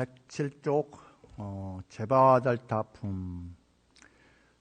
107쪽 제바달타품.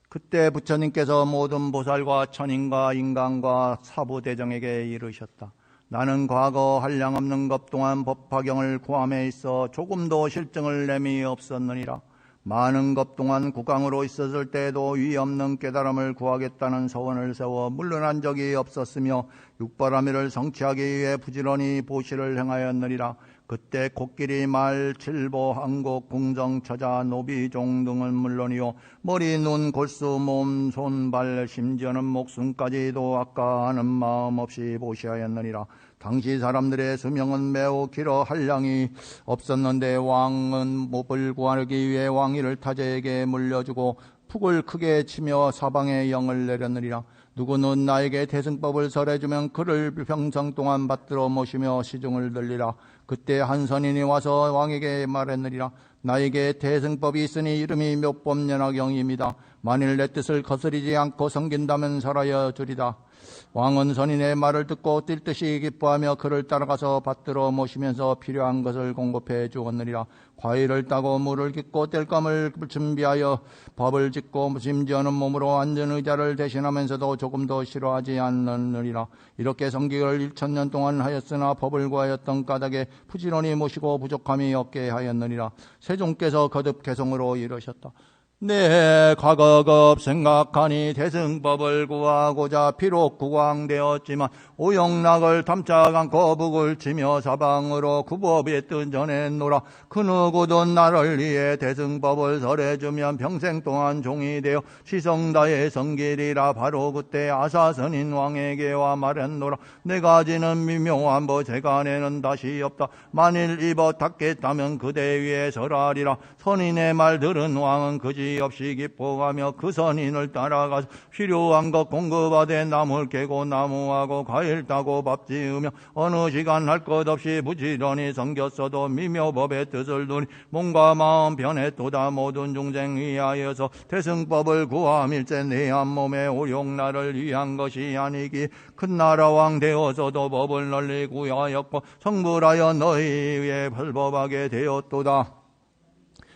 그때 부처님께서 모든 보살과 천인과 인간과 사부대정에게 이르셨다. 나는 과거 한량없는 것 동안 법화경을 구함에 있어 조금도 실증을 내미 없었느니라. 많은 것 동안 국왕으로 있었을 때에도 위 없는 깨달음을 구하겠다는 서원을 세워 물러난 적이 없었으며 육바라밀을 성취하기 위해 부지런히 보시를 행하였느니라. 그때 코끼리, 말, 칠보, 항곡, 궁정, 처자, 노비, 종 등은 물론이요 머리, 눈, 골수, 몸, 손, 발, 심지어는 목숨까지도 아까하는 마음 없이 보시하였느니라. 당시 사람들의 수명은 매우 길어 한량이 없었는데 왕은 몹을 구하기 위해 왕위를 타제에게 물려주고 푹을 크게 치며 사방에 영을 내렸느니라. 누구는 나에게 대승법을 설해주면 그를 평생 동안 받들어 모시며 시중을 들리라. 그때 한 선인이 와서 왕에게 말했느니라. 나에게 대승법이 있으니 이름이 묘법연화경입니다. 만일 내 뜻을 거스리지 않고 섬긴다면 설하여 주리다. 왕은 선인의 말을 듣고 뛸 듯이 기뻐하며 그를 따라가서 받들어 모시면서 필요한 것을 공급해 주었느니라. 과일을 따고 물을 깃고 뗄감을 준비하여 밥을 짓고 심지어는 몸으로 앉은 의자를 대신하면서도 조금도 싫어하지 않느니라. 이렇게 성기를 1000년 동안 하였으나 법을 구하였던 까닭에 부지런히 모시고 부족함이 없게 하였느니라. 세종께서 거듭 개성으로 이르셨다. 내 과거급 생각하니 대승법을 구하고자 비록 국왕되었지만 오영락을 탐착 않고 북을 치며 사방으로 구법의 뜻 전했노라. 그 누구든 나를 위해 대승법을 설해주면 평생 동안 종이 되어 시성다에 성기리라. 바로 그때 아사선인 왕에게 와 말했노라. 내가 지는 미묘한 법 재간에는 다시 없다. 만일 입어 닫겠다면 그대 위에 설하리라. 선인의 말 들은 왕은 그지 없이 기뻐하며 그 선인을 따라가서 필요한 것 공급하되 나무를 깨고 나무하고 과일 따고 밥 지으며 어느 시간 할 것 없이 부지런히 섬겼어도 미묘법의 뜻을 두니 몸과 마음 변했도다. 모든 중생 위하여서 대승법을 구함일세 내 한 몸의 오용나를 위한 것이 아니기 큰 나라왕 되어서도 법을 널리 구하였고 성불하여 너희 위에 불법하게 되었도다.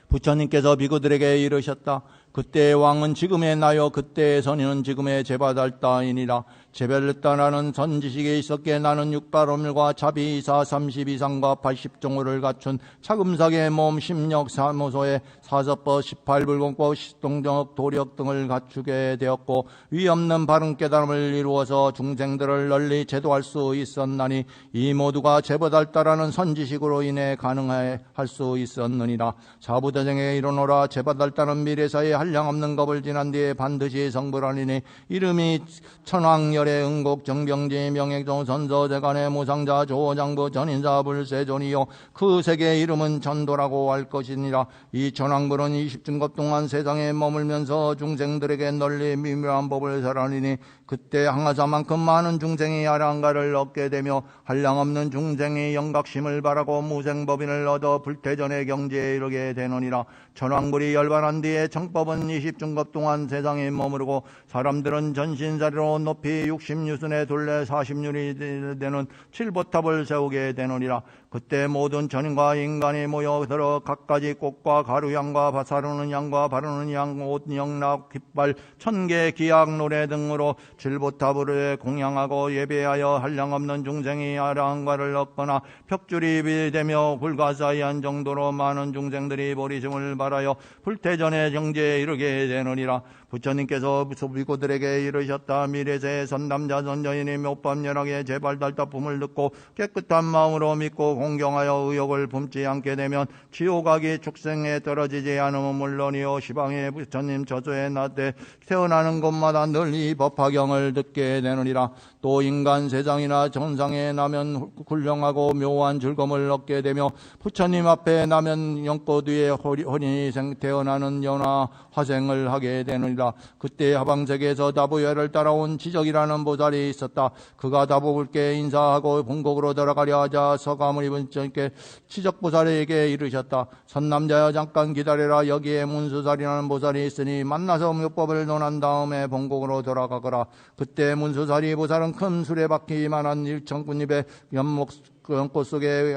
부처님께서 비구들에게 이르셨다. 그때의 왕은 지금의 나요 그때의 선인은 지금의 제바달타이니라. 제바달타라는 선지식이 있었기에 나는 육바로밀과 자비 2사 32상과 80종호를 갖춘 차금삭의 몸 10력 사무소에 사서법 18불공법 시동정업 도력 등을 갖추게 되었고 위없는 바른 깨달음을 이루어서 중생들을 널리 제도할 수 있었나니 이 모두가 제바달타라는 선지식으로 인해 가능할 수 있었느니라. 사부대정에 이르노라. 제바달타는 미래사에 한량없는 겁을 지난 뒤에 반드시 성불하리니 이름이 천왕열의 응곡 정병지 명예종 선서재간의 무상자 조장부 전인사 불세존이요 그 세계의 이름은 전도라고 할 것이니라. 이 천왕불은 20중급 동안 세상에 머물면서 중생들에게 널리 미묘한 법을 설하리니 그때 항아사만큼 많은 중생이 아랑가를 얻게 되며 한량없는 중생이 영각심을 바라고 무생법인을 얻어 불태전의 경지에 이르게 되느니라. 천왕불이 열반한 뒤에 정법은 20중급 동안 세상에 머무르고 사람들은 전신사리로 높이 60유순에 둘레 40륜이 되는 칠보탑을 세우게 되느니라. 그때 모든 천인과 인간이 모여들어 갖가지 꽃과 가루향과 바사르는 향과 바르는 향, 옷, 영락, 깃발, 천개, 기약, 노래 등으로 칠보탑을 공양하고 예배하여 한량없는 중생이 아랑가를 얻거나 벽줄이 되며 불가사의한 정도로 많은 중생들이 보리심을 바라여 불태전의 경지에 이르게 되느니라. 부처님께서 비구들에게 이르셨다. 미래세의 선남자 선저인이 묘법연하게 제발달타품을 듣고 깨끗한 마음으로 믿고 공경하여 의욕을 품지 않게 되면 지옥악이 축생에 떨어지지 않으면 물론이요 시방의 부처님 저조에 낮에 태어나는 곳마다 널리 법화경을 듣게 되느니라. 또 인간 세상이나 전상에 나면 훌륭하고 묘한 즐거움을 얻게 되며 부처님 앞에 나면 영꽃 위에 혼인이 태어나는 연화 화생을 하게 되느니라. 그때 하방세계에서 다부야를 따라온 지적이라는 보살이 있었다. 그가 다부불께 인사하고 본국으로 들어가려 하자 서감을 입은 전께 지적보살에게 이르셨다. 선남자여 잠깐 기다려라. 여기에 문수살이라는 보살이 있으니 만나서 묘법을 논한 다음에 본국으로 돌아가거라. 그때 문수살이 보살은 큰 수레바퀴만한 일천군입에 연목 그 연꽃 속에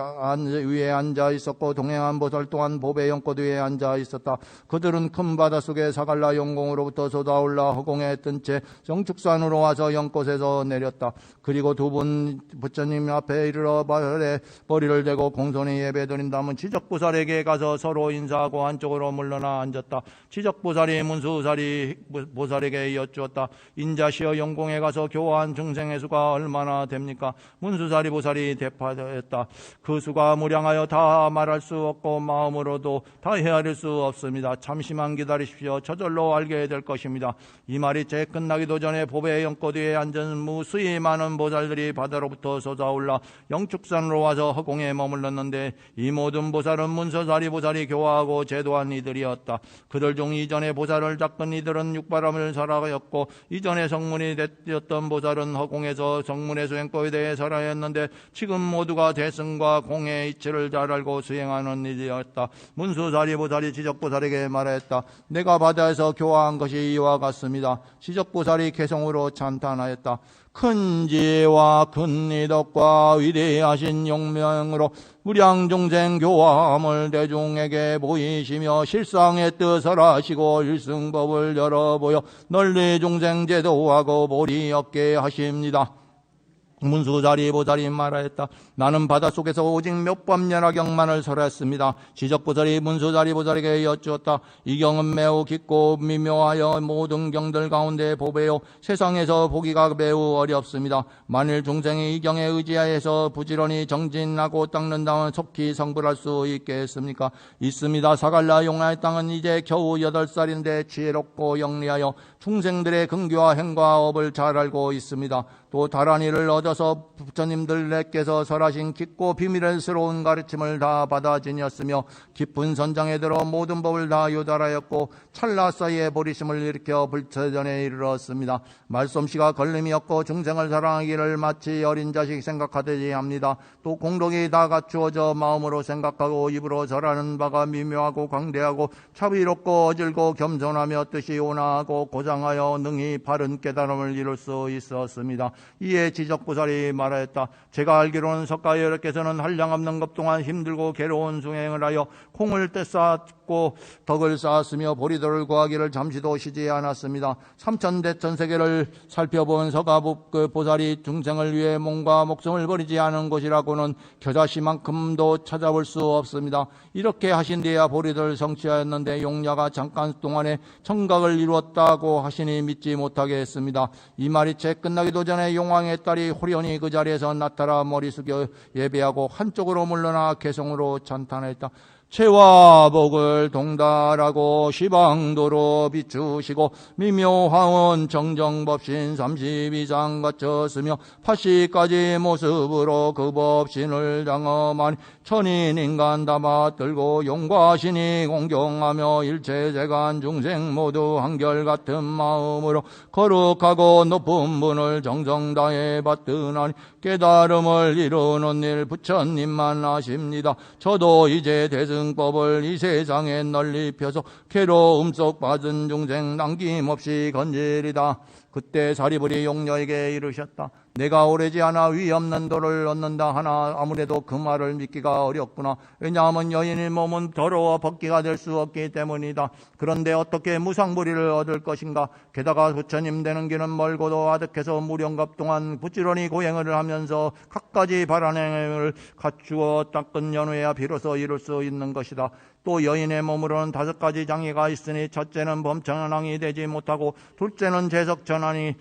위에 앉아 있었고 동행한 보살 또한 보배 연꽃 위에 앉아 있었다. 그들은 큰 바다 속에 사갈라 용궁으로부터 솟아올라 허공에 뜬 채 정축산으로 와서 연꽃에서 내렸다. 그리고 두 분 부처님 앞에 이르러 발에 머리를 대고 공손히 예배드린 다음은 지적보살에게 가서 서로 인사하고 한쪽으로 물러나 앉았다. 지적보살이 문수사리 보살에게 여쭈었다. 인자시여 용궁에 가서 교화한 중생의 수가 얼마나 됩니까? 문수사리 보살이 대답했다. 그 수가 무량하여 다 말할 수 없고 마음으로도 다 헤아릴 수 없습니다. 잠시만 기다리십시오. 저절로 알게 될 것입니다. 이 말이 채 끝나기도 전에 보배 연꽃 위에 앉은 무수히 많은 보살들이 바다로부터 솟아올라 영축산으로 와서 허공에 머물렀는데 이 모든 보살은 문수사리 보살이 교화하고 제도한 이들이었다. 그들 중 이전에 보살을 닦은 이들은 육바람을 살아였고 이전에 성문이 되었던 보살은 허공에서 성문의 수행법에 대해 설하였는데 지금 모두가 대승과 공의 이치를 잘 알고 수행하는 일이었다. 문수사리 보살이 지적보살에게 말했다. 내가 바다에서 교화한 것이 이와 같습니다. 지적보살이 개성으로 찬탄하였다. 큰 지혜와 큰 이덕과 위대하신 용명으로 무량중생 교화함을 대중에게 보이시며 실상의 뜻을 하시고 일승법을 열어보여 널리 중생 제도하고 보리 얻게 하십니다. 문수사리 보살이 말하였다. 나는 바닷속에서 오직 몇 번 연화경만을 설했습니다. 지적보살이 문수사리 보살에게 여쭈었다. 이 경은 매우 깊고 미묘하여 모든 경들 가운데 보배요 세상에서 보기가 매우 어렵습니다. 만일 중생이 이 경에 의지하여서 부지런히 정진하고 닦는다면 속히 성불할 수 있겠습니까? 있습니다. 사갈라 용화의 땅은 이제 겨우 8살인데 지혜롭고 영리하여 중생들의 근교와 행과 업을 잘 알고 있습니다. 또 다란 이를 얻어서 부처님들께서 설하신 깊고 비밀스러운 가르침을 다 받아 지녔으며 깊은 선장에 들어 모든 법을 다 요달하였고 찰나 사이에 보리심을 일으켜 불처전에 이르렀습니다. 말솜씨가 걸림이었고 중생을 사랑하기를 마치 어린 자식 생각하듯이 합니다. 또 공덕이 다 갖추어져 마음으로 생각하고 입으로 절하는 바가 미묘하고 광대하고 차비롭고 어질고 겸손하며 뜻이 온화하고 고장하여 능히 바른 깨달음을 이룰 수 있었습니다. 이에 지적보살이 말하였다. 제가 알기로는 석가여러께서는 한량없는 것 동안 힘들고 괴로운 수행을 하여 콩을 떼쌓고 덕을 쌓았으며 보리들을 구하기를 잠시도 쉬지 않았습니다. 삼천대천세계를 살펴본 석가보살이 중생을 위해 몸과 목숨을 버리지 않은 곳이라고는 겨자씨만큼도 찾아볼 수 없습니다. 이렇게 하신 뒤에야 보리들을 성취하였는데 용야가 잠깐 동안에 청각을 이루었다고 하시니 믿지 못하게 했습니다. 이 말이 채 끝나기도 전에 용왕의 딸이 호련히 그 자리에서 나타나 머리 숙여 예배하고 한쪽으로 물러나 개성으로 찬탄했다. 죄와 복을 동달하고 시방도로 비추시고 미묘하온 정정법신 32장 갖췄으며 80가지 모습으로 그 법신을 장엄하니 천인인간 다 받들고 용과 신이 공경하며 일체세간 중생 모두 한결같은 마음으로 거룩하고 높은 분을 정성 다해 받드나니 깨달음을 이루는 일 부처님만 아십니다. 저도 이제 대승법을 이 세상에 널리 펴서 괴로움 속 받은 중생 남김없이 건지리다. 그때 사리불이 용녀에게 이르셨다. 내가 오래지 않아 위 없는 도를 얻는다 하나 아무래도 그 말을 믿기가 어렵구나. 왜냐하면 여인의 몸은 더러워 벗기가 될 수 없기 때문이다. 그런데 어떻게 무상불이를 얻을 것인가? 게다가 부처님 되는 길은 멀고도 아득해서 무령갑 동안 부지런히 고행을 하면서 갖가지 바란행을 갖추어 닦은 연후에야 비로소 이룰 수 있는 것이다. 또 여인의 몸으로는 5가지 장애가 있으니 첫째는 범천왕이 되지 못하고 둘째는 재석천왕이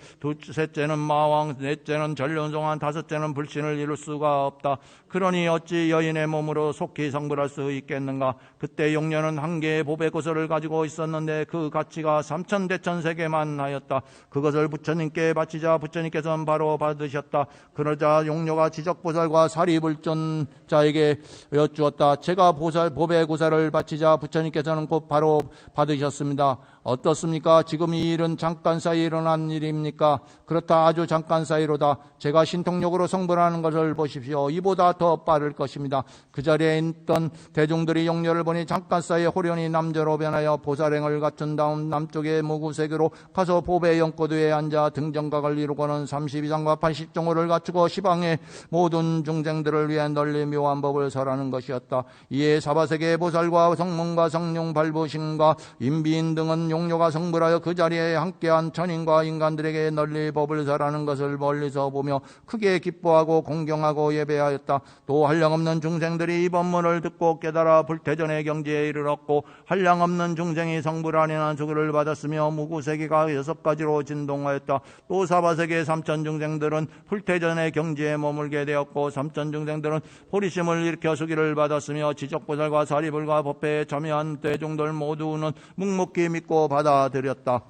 셋째는 마왕 넷째는 전륜송환 다섯째는 불신을 이룰 수가 없다. 그러니 어찌 여인의 몸으로 속히 성불할 수 있겠는가? 그때 용녀는 한 개의 보배고서를 가지고 있었는데 그 가치가 3천대천세계만 하였다. 그것을 부처님께 바치자 부처님께서는 바로 받으셨다. 그러자 용녀가 지적보살과 사리불존자에게 여쭈었다. 제가 보배고사를 바치자 부처님께서는 곧 바로 받으셨습니다. 어떻습니까? 지금 이 일은 잠깐 사이 일어난 일입니까? 그렇다, 아주 잠깐 사이로다. 제가 신통력으로 성불하는 것을 보십시오. 이보다 더 빠를 것입니다. 그 자리에 있던 대중들이 용녀를 보니 잠깐 사이에 호련히 남자로 변하여 보살행을 갖춘 다음 남쪽의 무구세계로 가서 보배 연꽃 위에 앉아 등정각을 이루고는 32장과 80종호를 갖추고 시방의 모든 중생들을 위해 널리 묘한 법을 설하는 것이었다. 이에 사바세계의 보살과 성문과 성룡 발부신과 인비인 등은 용녀가 성불하여 그 자리에 함께한 천인과 인간들에게 널리 법을 설하는 것을 멀리서 보며 크게 기뻐하고 공경하고 예배하였다. 또 한량없는 중생들이 이 법문을 듣고 깨달아 불태전의 경지에 이르렀고 한량없는 중생이 성불하니나 수기를 받았으며 무구세계가 6가지로 진동하였다. 또 사바세계 3천중생들은 불태전의 경지에 머물게 되었고 3천중생들은 호리심을 일으켜 수기를 받았으며 지적보살과 사리불과 법회에 참여한 대중들 모두는 묵묵히 믿고 받아들였다.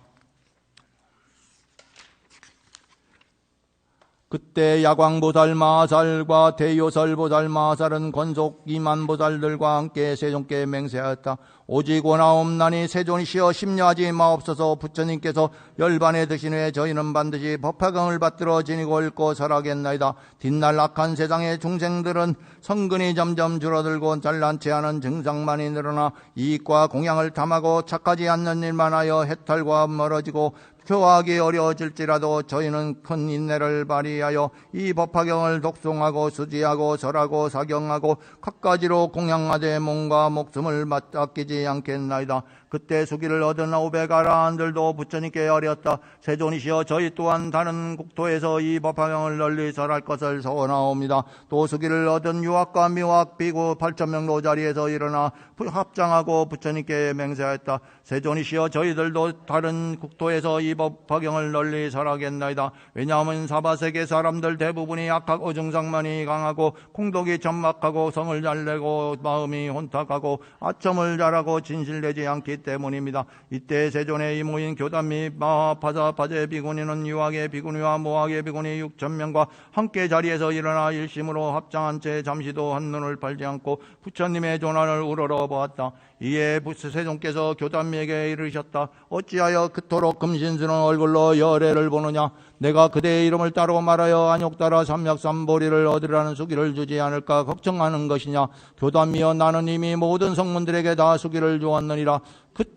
그때 야광보살 마살과 대요설보살 마살은 권속 2만보살들과 함께 세존께 맹세하였다. 오직 원하옵나니 세존이시여 심려하지 마옵소서. 부처님께서 열반에 드신 후에 저희는 반드시 법화경을 받들어 지니고 읽고 설하겠나이다. 뒷날 악한 세상의 중생들은 성근이 점점 줄어들고 잘난체 하는 증상만이 늘어나 이익과 공양을 탐하고 착하지 않는 일만 하여 해탈과 멀어지고 교하기 어려워질지라도 저희는 큰 인내를 발휘하여 이 법화경을 독송하고 수지하고 절하고 사경하고 갖가지로 공양하되 몸과 목숨을 아끼지 않겠나이다. 그때 수기를 얻은 500아라한들도 부처님께 아뢰었다. 세존이시여 저희 또한 다른 국토에서 이 법화경을 널리 설할 것을 소원하옵니다. 또 수기를 얻은 유학과 미학 비구 8,000명도 자리에서 일어나 합장하고 부처님께 맹세하였다. 세존이시여 저희들도 다른 국토에서 이 법화경을 널리 설하겠나이다. 왜냐하면 사바세계 사람들 대부분이 악하고 증상만이 강하고 공덕이 천막하고 성을 잘 내고 마음이 혼탁하고 아첨을 잘하고 진실되지 않기 때문입니다. 이때 세존에 이모인 교단 및 마하파자 파제 비구니는 유학의 비구니와 모학의 비구니 6,000명과 함께 자리에서 일어나 일심으로 합장한 채 잠시도 한눈을 팔지 않고 부처님의 조난을 우러러 보았다. 이에 세존께서 교단미에게 이르셨다. 어찌하여 그토록 금신스러운 얼굴로 열애를 보느냐. 내가 그대의 이름을 따르고 말하여 안욕따라 삼약삼보리를 얻으라는 수기를 주지 않을까 걱정하는 것이냐. 교단미여 나는 이미 모든 성문들에게 다 수기를 주었느니라.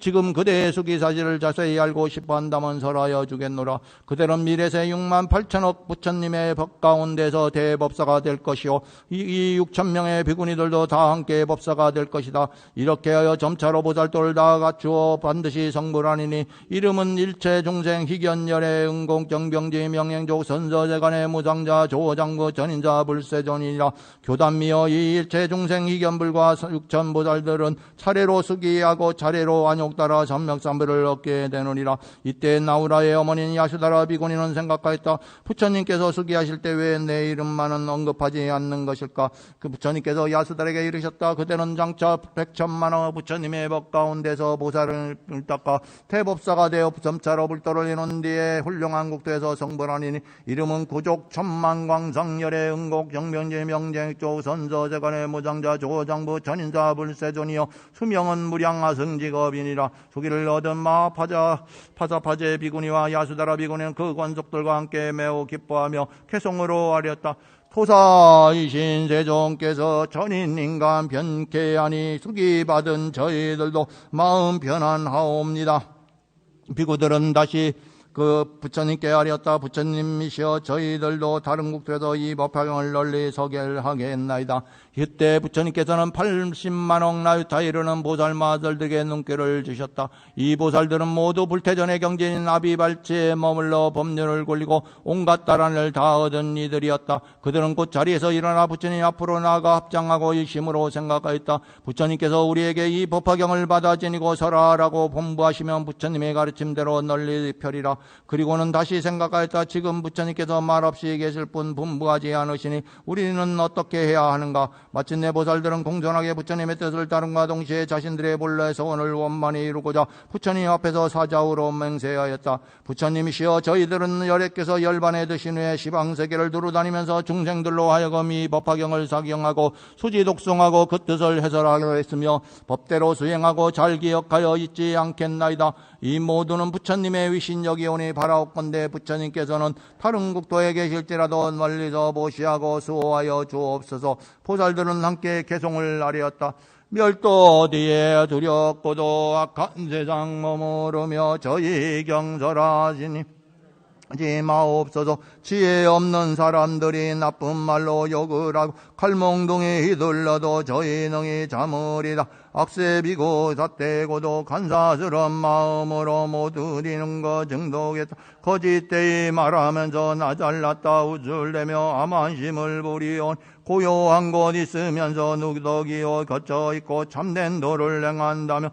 지금 그대의 수기 사실을 자세히 알고 싶어 한다면 설하여 주겠노라. 그대는 미래세 6만 8천억 부처님의 법 가운데서 대법사가 될 것이요 이 6,000명의 비구니들도 다 함께 법사가 될 것이다. 이렇게 하여 점차로 보살도를 다 갖추어 반드시 성불하니니 이름은 일체 중생 희견열애 응공정병지 명행족 선서재간의 무상자 조장부 전인자 불세존이니라. 교단미여 이 일체 중생 희견불과 6천보살들은 차례로 수기하고 차례로 안욕따라 삼명삼불을 얻게 되느니라. 이때 나우라의 어머니인 야수다라 비구니는 생각하였다. 부처님께서 수기하실 때 왜 내 이름만은 언급하지 않는 것일까? 그 부처님께서 야수다에게 이르셨다. 그대는 장차 백천만호 부처님의 법 가운데서 보살을 닦아 대법사가 되어 점차로 불도를 이룬 뒤에 훌륭한 국토에서 성불하니니 이름은 구족 천만광상열의 응곡 정명지 명쟁조 선서재간의 무장자 조장부 전인자 불세존이여 수명은 무량하승직업이니라. 수기를 얻은 파사파제 비구니와 야수다라 비구니는 그 관속들과 함께 매우 기뻐하며 개송으로 아뢰었다. 토사이신 세존께서 전인인간 변케하니 수기받은 저희들도 마음 편안하옵니다. 비구들은 다시 그 부처님께 아뢰었다. 부처님이시여 저희들도 다른 국토에서 이 법화경을 널리 서결하겠나이다. 이때 부처님께서는 80만억 나유타 이르는 보살마들에게 눈길을 주셨다. 이 보살들은 모두 불태전의 경지인 아비발치에 머물러 법률을 굴리고 온갖 다란을 다 얻은 이들이었다. 그들은 곧 자리에서 일어나 부처님 앞으로 나아가 합장하고 일심으로 생각하였다. 부처님께서 우리에게 이 법화경을 받아 지니고 설하라고 본부하시면 부처님의 가르침대로 널리 펴리라. 그리고는 다시 생각하였다. 지금 부처님께서 말없이 계실 뿐 분부하지 않으시니 우리는 어떻게 해야 하는가? 마침내 보살들은 공손하게 부처님의 뜻을 따름과 동시에 자신들의 본래 소원을 원만히 이루고자 부처님 앞에서 사자우로 맹세하였다. 부처님이시여, 저희들은 열애께서 열반에 드신 후에 시방세계를 두루다니면서 중생들로 하여금 이 법화경을 사경하고 수지 독송하고 그 뜻을 해설하려 했으며 법대로 수행하고 잘 기억하여 잊지 않겠나이다. 이 모두는 부처님의 위신력이오니 바라옵건대 부처님께서는 다른 국토에 계실지라도 멀리서 보시하고 수호하여 주옵소서. 보살들은 함께 개송을 아뢰었다. 멸도 어디에 두렵고도 악한 세상 머무르며 저희 경설하시니 하지 마옵소서. 지혜 없는 사람들이 나쁜 말로 욕을 하고 칼몽둥이 휘둘러도 저희 능히 참으리다. 악세비고 삿대고도 간사스러운 마음으로 못 드리는 거 정도겠다. 거짓되이 말하면서 나 잘났다 우쭐대며 암한심을 부리온 고요한 곳 있으면서 누더기어 걷혀있고 참된 도를 행한다며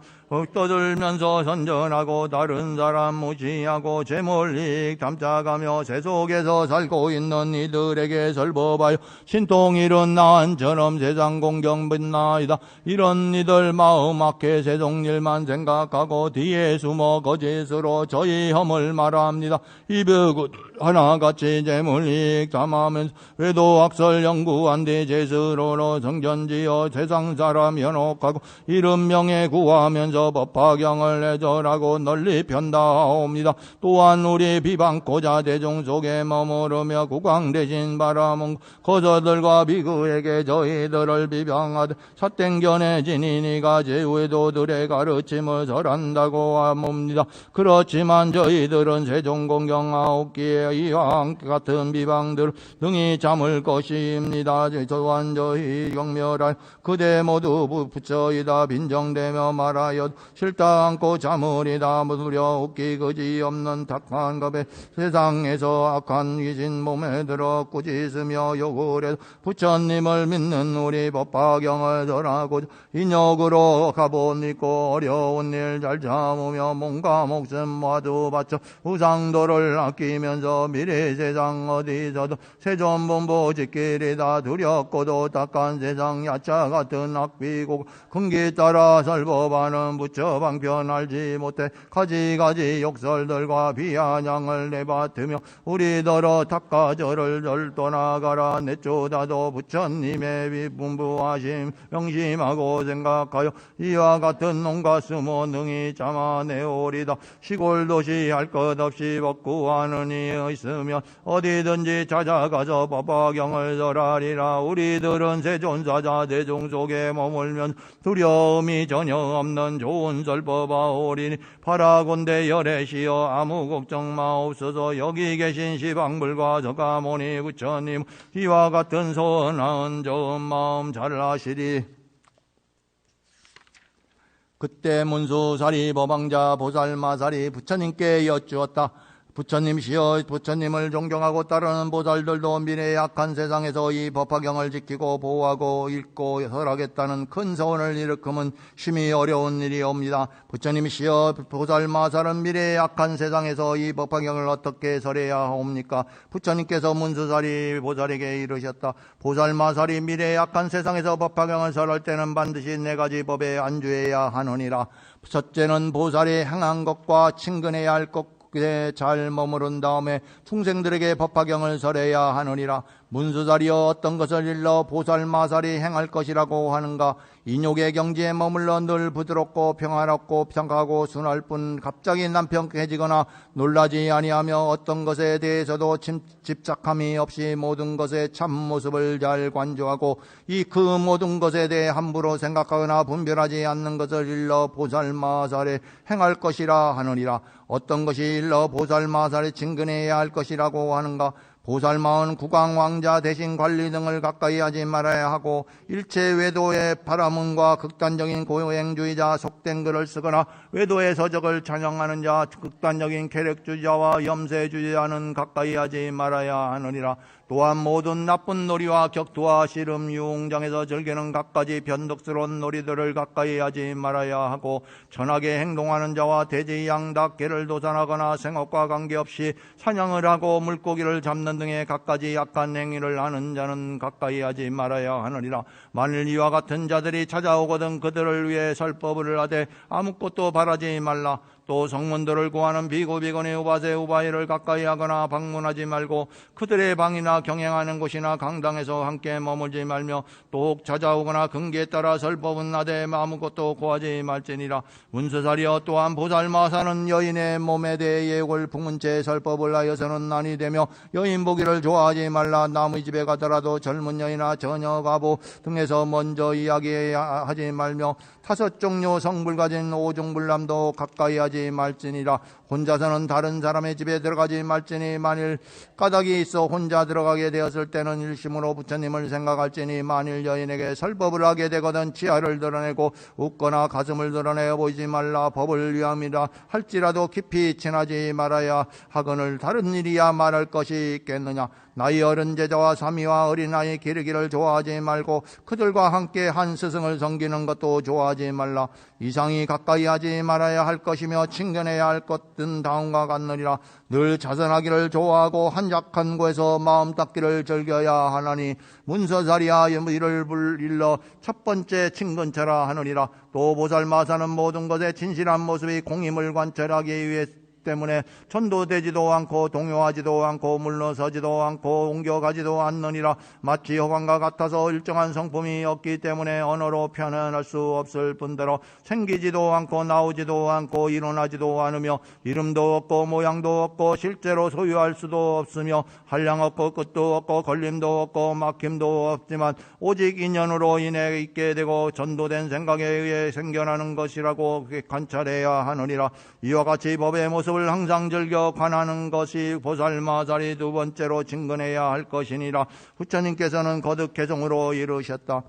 떠들면서 선전하고 다른 사람 무시하고 재물익 담짝하며 세속에서 살고 있는 이들에게 설법하여 신통 이룬 나한처럼 세상 공경 빛나이다. 이런 이들 마음 악해 세속일만 생각하고 뒤에 숨어 거짓으로 저희 험을 말합니다. 이벽을 하나같이 재물익 담하면서 외도 악설 연구한 뒤 제스로로 성전지어 세상 사람 현혹하고 이름 명예 구하면서 법화경을 해설하고 널리 편다옵니다. 또한 우리 비방고자 대중 속에 머무르며 국왕 대신 바라문 거저들과 비구에게 저희들을 비방하되 사땡견에 지니니가 제외도들의 가르침을 설한다고 하옵니다. 그렇지만 저희들은 세종공경하옵기에 이와 같은 비방들을 능히 참을 것입니다. 또한 저희 경멸할 그대 모두 부처이다 빈정대며 말하여 싫다 않고 참으리다. 무려 웃기 그지없는 탁한 겁에 세상에서 악한 귀신 몸에 들어 꾸짖으며 욕을 해도 부처님을 믿는 우리 법화경을 전하고 인욕으로 가본 있고 어려운 일 잘 참으며 몸과 목숨 모두 바쳐 우상도를 아끼면서 미래 세상 어디서도 세존본부 지키리다. 두렵고도 탁한 세상 야차 같은 악비고 근기 따라 설법하는 부처 방편 알지 못해 가지가지 욕설들과 비아냥을 내받으며 우리더러 탁가절을 절 떠나가라. 내쫓아도 부처님의 비분부하심 명심하고 생각하여 이와 같은 온갖 수모 능히 참아내오리다. 시골 도시 할 것 없이 법구하는 이 있으면 어디든지 찾아가서 법화경을 절하리라. 우리들은 세존사자 대중 속에 머물면 두려움이 전혀 없는 좋은 설법하오리니 바라건대 열애시여 아무 걱정 마옵소서. 여기 계신 시방불과 서가모니 부처님 이와 같은 선한 좋은 마음 잘하시리. 그때 문수사리 법왕자 보살마살이 부처님께 여쭈었다. 부처님시여, 부처님을 존경하고 따르는 보살들도 미래의 악한 세상에서 이 법화경을 지키고 보호하고 읽고 설하겠다는 큰 소원을 일으키면 심히 어려운 일이옵니다. 부처님시여, 보살마살은 미래의 악한 세상에서 이 법화경을 어떻게 설해야 하옵니까? 부처님께서 문수사리 보살에게 이르셨다. 보살마살이 미래의 악한 세상에서 법화경을 설할 때는 반드시 4가지 법에 안주해야 하느니라. 첫째는 보살이 행한 것과 친근해야 할 것 잘 머무른 다음에 충생들에게 법화경을 설해야 하느니라. 문수사리여, 어떤 것을 일러 보살마살이 행할 것이라고 하는가? 인욕의 경지에 머물러 늘 부드럽고 평화롭고 평하고 순할 뿐 갑자기 난평해지거나 놀라지 아니하며 어떤 것에 대해서도 집착함이 없이 모든 것의 참모습을 잘 관조하고 이 그 모든 것에 대해 함부로 생각하거나 분별하지 않는 것을 일러 보살마살에 행할 것이라 하느니라. 어떤 것이 일러 보살마살에 친근해야 할 것이라고 하는가? 보살마은 국왕 왕자 대신 관리 등을 가까이 하지 말아야 하고 일체 외도의 바라문과 극단적인 고행주의자 속된 글을 쓰거나 외도의 서적을 찬양하는 자 극단적인 계력주의자와 염세주의자는 가까이 하지 말아야 하느니라. 또한 모든 나쁜 놀이와 격투와 씨름 유흥장에서 즐기는 갖가지 변덕스러운 놀이들을 가까이 하지 말아야 하고 천하게 행동하는 자와 돼지, 양, 닭, 개를 도산하거나 생업과 관계없이 사냥을 하고 물고기를 잡는 등의 갖가지 약한 행위를 하는 자는 가까이 하지 말아야 하느니라. 만일 이와 같은 자들이 찾아오거든 그들을 위해 설법을 하되 아무것도 바라지 말라. 또 성문들을 구하는 비구비건의 우바세 우바이를 가까이 하거나 방문하지 말고 그들의 방이나 경행하는 곳이나 강당에서 함께 머물지 말며 또 찾아오거나 근기에 따라 설법은 하되 아무것도 구하지 말지니라. 문서살이여 또한 보살마사는 여인의 몸에 대해 예욕을 품은 채 설법을 하여서는 난이 되며 여인 보기를 좋아하지 말라. 남의 집에 가더라도 젊은 여인이나 처녀, 과부 등에서 먼저 이야기하지 말며 5 종류 성불 가진 5종 불남도 가까이 하지 말지니라. 혼자서는 다른 사람의 집에 들어가지 말지니 만일 까닭이 있어 혼자 들어가게 되었을 때는 일심으로 부처님을 생각할지니 만일 여인에게 설법을 하게 되거든 치아를 드러내고 웃거나 가슴을 드러내어 보이지 말라. 법을 위함이라 할지라도 깊이 친하지 말아야 하거늘 다른 일이야 말할 것이 있겠느냐. 나이 어른 제자와 사미와 어린아이 기르기를 좋아하지 말고 그들과 함께 한 스승을 섬기는 것도 좋아하지 말라. 이상이 가까이 하지 말아야 할 것이며 친견해야 할 것은 다음과 같느니라. 늘 자선하기를 좋아하고 한적한 곳에서 마음 닦기를 즐겨야 하나니 문서살이야 이를 불일러 첫 번째 친근처라 하느니라. 또 보살마사는 모든 것에 진실한 모습이 공임을 관철하기 위해 때문에 전도되지도 않고 동요하지도 않고 물러서지도 않고 옮겨가지도 않느니라. 마치 허광과 같아서 일정한 성품이 없기 때문에 언어로 표현할 수 없을 뿐더러 생기지도 않고 나오지도 않고 일어나지도 않으며 이름도 없고 모양도 없고 실제로 소유할 수도 없으며 한량 없고 끝도 없고 걸림도 없고 막힘도 없지만 오직 인연으로 인해 있게 되고 전도된 생각에 의해 생겨나는 것이라고 관찰해야 하느니라. 이와 같이 법의 모습 항상 즐겨 관하는 것이 보살마살이 두 번째로 증거해야 할 것이니라. 부처님께서는 거듭 개성으로 이르셨다.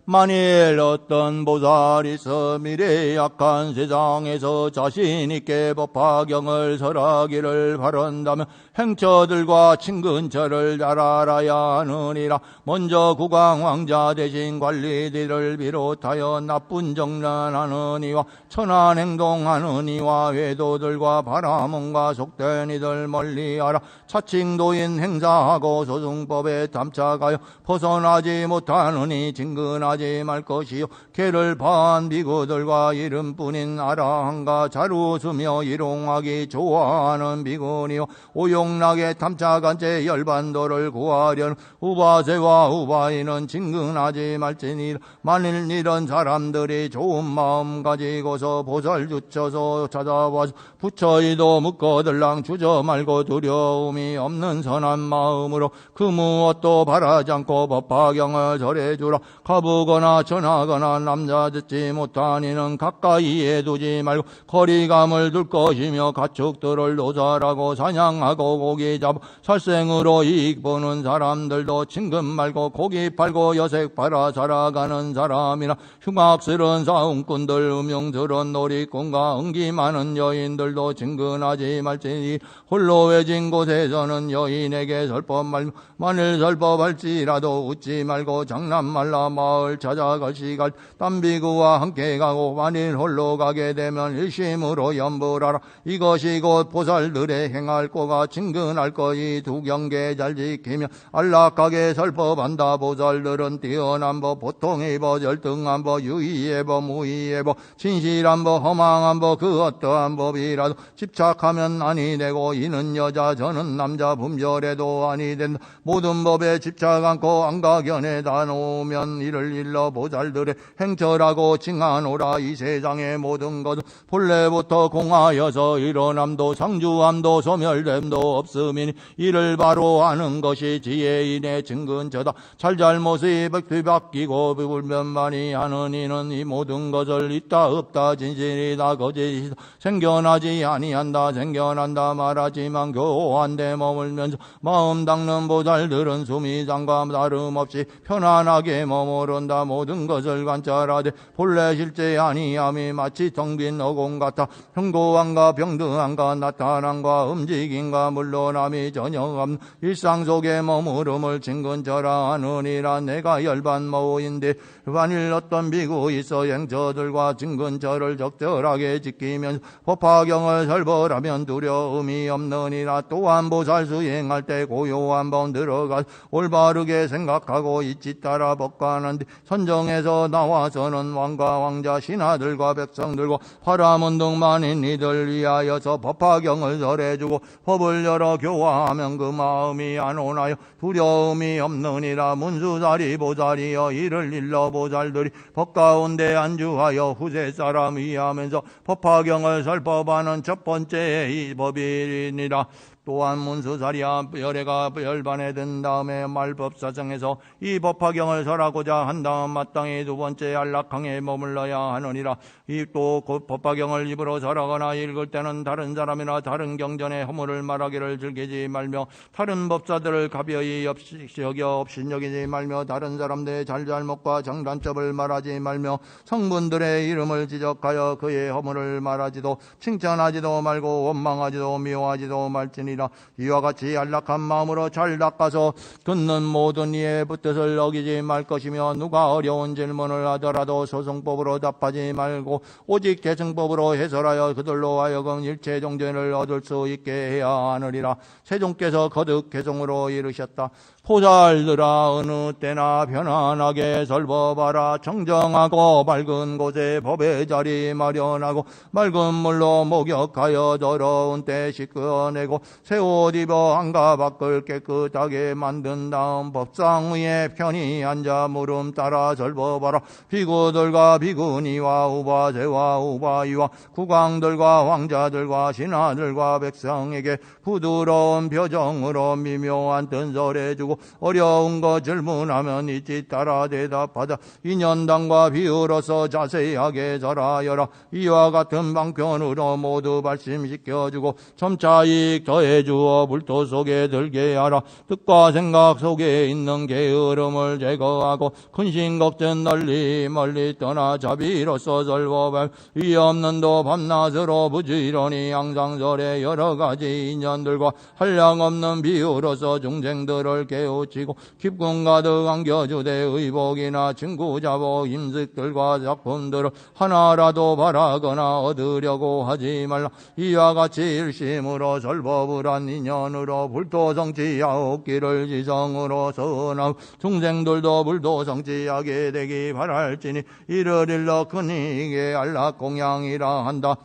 만일 어떤 보살이서 미래의 악한 세상에서 자신있게 법화경을 설하기를 바란다면 행처들과 친근처를 잘 알아야 하느니라. 먼저 국왕왕자 대신 관리들을 비롯하여 나쁜 정란하는 이와 천한 행동하는 이와 외도들과 바라문과 속된 이들 멀리하라. 차칭도인 행사하고 소승법에 담착하여 벗어나지 못하느니 진근하지 말 것이요. 개를 파한 비구들과 이름뿐인 아라한과 잘 웃으며 일용하기 좋아하는 비구니요. 오용락에 탐착한 채 열반도를 구하려는 우바세와 우바이는 진근하지 말지니 만일 이런 사람들이 좋은 마음 가지고서 보살 주쳐서 찾아와서 부처이도 묶어들랑 주저 말고 두려움이 없는 선한 마음으로 그 무엇도 바라지 않고 법화경을 절해주라. 가부거나 전하거나 남자 듣지 못한 이는 가까이에 두지 말고 거리감을 둘 것이며 가축들을 노살하고 사냥하고 고기 잡아 살생으로 이익 보는 사람들도 친근 말고 고기 팔고 여색 팔아 살아가는 사람이나 흉악스러운 사움꾼들 음흉스러운 놀이꾼과 은기 많은 여인들도 친근하지 말지니 홀로 외진 곳에서는 여인에게 설법 말며 만일 설법할지라도 웃지 말고 장난 말라. 마을 찾아갈 시갈 땀비구와 함께 가고 만일 홀로 가게 되면 일심으로 염불하라. 이것이 곧 보살들의 행할 거가 친근할 거이 두 경계 잘 지키며 안락하게 설법한다. 보살들은 뛰어난 법 보통의 법 열등한 법 유의의 법 무의의 법 진실한 법 허망한 법 그 어떠한 법이라도 집착하면 아니 되고 이는 여자 저는 남자 분별해도 아니 된다. 모든 법에 집착 않고 안가견에다 놓으면 이를 일러 보살들의 행처라고 칭하노라. 이 세상의 모든 것은 본래부터 공하여서 일어남도 상주함도 소멸됨도 없음이니 이를 바로 아는 것이 지혜인의 증근처다. 잘잘못이 뒤바뀌고 불변만이 하는 이는 이 모든 것을 있다 없다 진실이다 거짓이다 생겨나지 아니한다 생겨난다 말하지만 교환돼 머물면서 마음 닦는 보살들은 수미상과 다름없이 편안하게 머무른다. 보다 모든 것을 관찰하되 본래 실제 아니함이 마치 텅 빈 어공 같아 형고함과 병등함과 나타남과 움직임과 물러남이 전혀 없는 일상 속에 머무름을 증근절하하느니라. 내가 열반 모인데 만일 어떤 비구 있어 행처들과 증근절을 적절하게 지키면 법화경을 설벌하면 두려움이 없느니라. 또한 보살 수행할 때 고요한 번 들어가 올바르게 생각하고 이치 따라 법관한데 선정해서 나와서는 왕과 왕자 신하들과 백성들과 파라문둥만인 이들 위하여서 법화경을 설해주고 법을 열어 교화하면 그 마음이 안온하여 두려움이 없느니라. 문수사리 보살이여 이를 일러 보살들이 법 가운데 안주하여 후세 사람 위하면서 법화경을 설법하는 첫 번째 이 법이니라. 또한 문수사리야 열애가 열반에 든 다음에 말법사정에서 이 법화경을 설하고자 한 다음 마땅히 두 번째 안락항에 머물러야 하느니라. 이 또 곧 법화경을 입으로 설하거나 읽을 때는 다른 사람이나 다른 경전의 허물을 말하기를 즐기지 말며 다른 법사들을 가벼이 여겨 업신여기지 말며 다른 사람들의 잘잘못과 장단점을 말하지 말며 성분들의 이름을 지적하여 그의 허물을 말하지도 칭찬하지도 말고 원망하지도 미워하지도 말지니 이와 같이 안락한 마음으로 잘 닦아서 듣는 모든 이의 뜻을 어기지 말 것이며 누가 어려운 질문을 하더라도 소송법으로 답하지 말고 오직 대승법으로 해설하여 그들로 하여금 일체 종전을 얻을 수 있게 해야 하느니라. 세종께서 거듭 개성으로 이르셨다. 보살들아 어느 때나 편안하게 설법하라. 정정하고 맑은 곳에 법의 자리 마련하고 맑은 물로 목욕하여 더러운 때 씻어내고 새 옷 입어 안과 밖을 깨끗하게 만든 다음 법상 위에 편히 앉아 물음 따라 설법하라. 비구들과 비구니와 우바세와 우바이와 국왕들과 왕자들과 신하들과 백성에게 부드러운 표정으로 미묘한 뜻설해주고 어려운 거 질문하면 이치 따라 대답하자. 인연당과 비유로서 자세하게 절하여라. 이와 같은 방편으로 모두 발심시켜주고 점차 이익 더해주어 불도 속에 들게 하라. 뜻과 생각 속에 있는 게으름을 제거하고 근심 걱정 널리 멀리 떠나 자비로서 설법할 이 없는 도 밤낮으로 부지런히 항상 절에 여러 가지 인연들과 한량없는 비유로서 중생들을 깨우치고 기쁨 가득 안겨주되 의복이나 친구자복 임식들과 작품들을 하나라도 바라거나 얻으려고 하지 말라. 이와 같이 일심으로 설법을 한 인연으로 불도 성취하옵기를 지성으로 선하고 중생들도 불도 성취하게 되기 바랄지니 이를 일러 큰이게 안락공양이라 한다.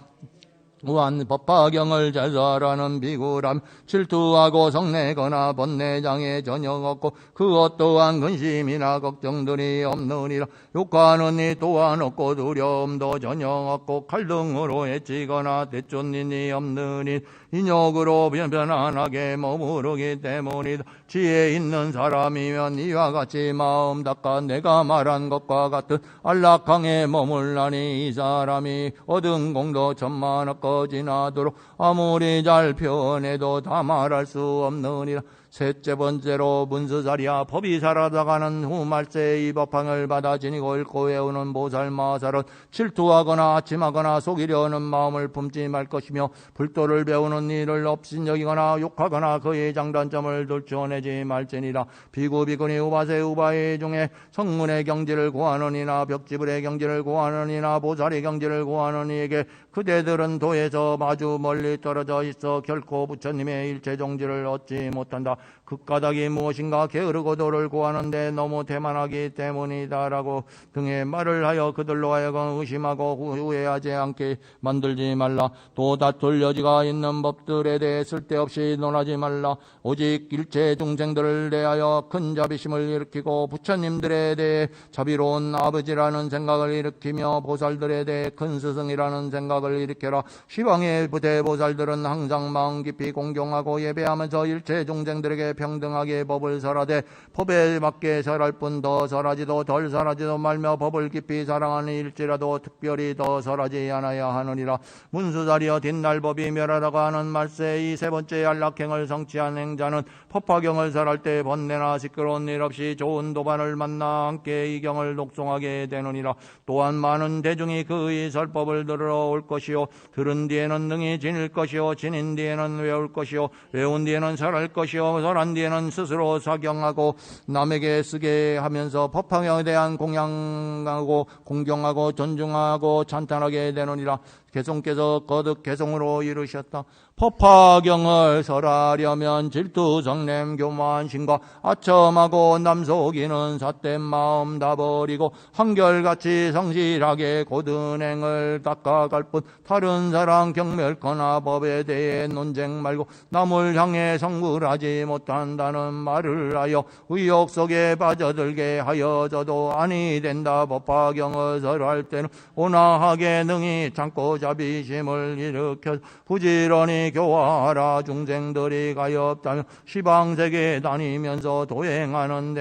무한 법화경을 제설하는 비구람 질투하고 성내거나 번뇌장애 전혀 없고 그것 또한 근심이나 걱정들이 없느니라. 욕하는 이 또한 없고 두려움도 전혀 없고 칼등으로 해치거나 대쫓는 이 없느니 인욕으로 편안하게 머무르기 때문이다. 지혜 있는 사람이면 이와 같이 마음 닦아 내가 말한 것과 같은 안락항에 머물라니 이 사람이 얻은 공도 천만억 지나도록 아무리 잘 표현해도 다 말할 수 없느니라. 셋째 번째로 문수사리야 법이 살아나가는 후 말세 이 법항을 받아 지니고 읽고 외우는 보살마살은 질투하거나 아침하거나 속이려는 마음을 품지 말 것이며 불도를 배우는 일을 업신여기거나 욕하거나 그의 장단점을 들춰내지 말지니라. 비구 비구니 우바세 우바이 중에 성문의 경지를 구하는 이나 벽지불의 경지를 구하는 이나 보살의 경지를 구하는 이에게 그대들은 도에서 마주 멀리 떨어져 있어 결코 부처님의 일체 종지를 얻지 못한다. 그 까닭이 무엇인가 게으르고 도를 구하는데 너무 태만하기 때문이다라고 등의 말을 하여 그들로 하여금 의심하고 후회하지 않게 만들지 말라. 또 다툴 여지가 있는 법들에 대해 쓸데없이 논하지 말라. 오직 일체 중생들을 대하여 큰 자비심을 일으키고 부처님들에 대해 자비로운 아버지라는 생각을 일으키며 보살들에 대해 큰 스승이라는 생각을 일으켜라. 시방의 부대보살들은 항상 마음 깊이 공경하고 예배하면서 일체 중생들에게 평등하게 법을 설하되 법에 맞게 설할 뿐 더 설하지도 덜 설하지도 말며 법을 깊이 사랑하는 일지라도 특별히 더 설하지 않아야 하느니라. 문수자리여 뒷날 법이 멸하라고 하는 말세 이 세 번째 안락행을 성취한 행자는 법화경을 설할 때 번뇌나 시끄러운 일 없이 좋은 도반을 만나 함께 이 경을 독송하게 되느니라. 또한 많은 대중이 그의 설법을 들으러 올 것이요 들은 뒤에는 능히 지닐 것이요 지닌 뒤에는 외울 것이요 외운 뒤에는 설할 것이요 설한 뒤에는 스스로 사경하고 남에게 쓰게 하면서 법화경에 대한 공양하고 공경하고 존중하고 찬탄하게 되느니라. 개송께서 거듭 개송으로 이르셨다. 법화경을 설하려면 질투, 성냄, 교만, 신과 아첨하고 남속이는 삿된 마음 다 버리고 한결같이 성실하게 고든행을 닦아갈 뿐 다른 사람 경멸거나 법에 대해 논쟁 말고 남을 향해 성불하지 못한다는 말을 하여 의욕 속에 빠져들게 하여져도 아니 된다. 법화경을 설할 때는 온화하게 능히 참고 자비심을 일으켜 부지런히 교화하라. 중생들이 가엾다며 시방세계 다니면서 도행하는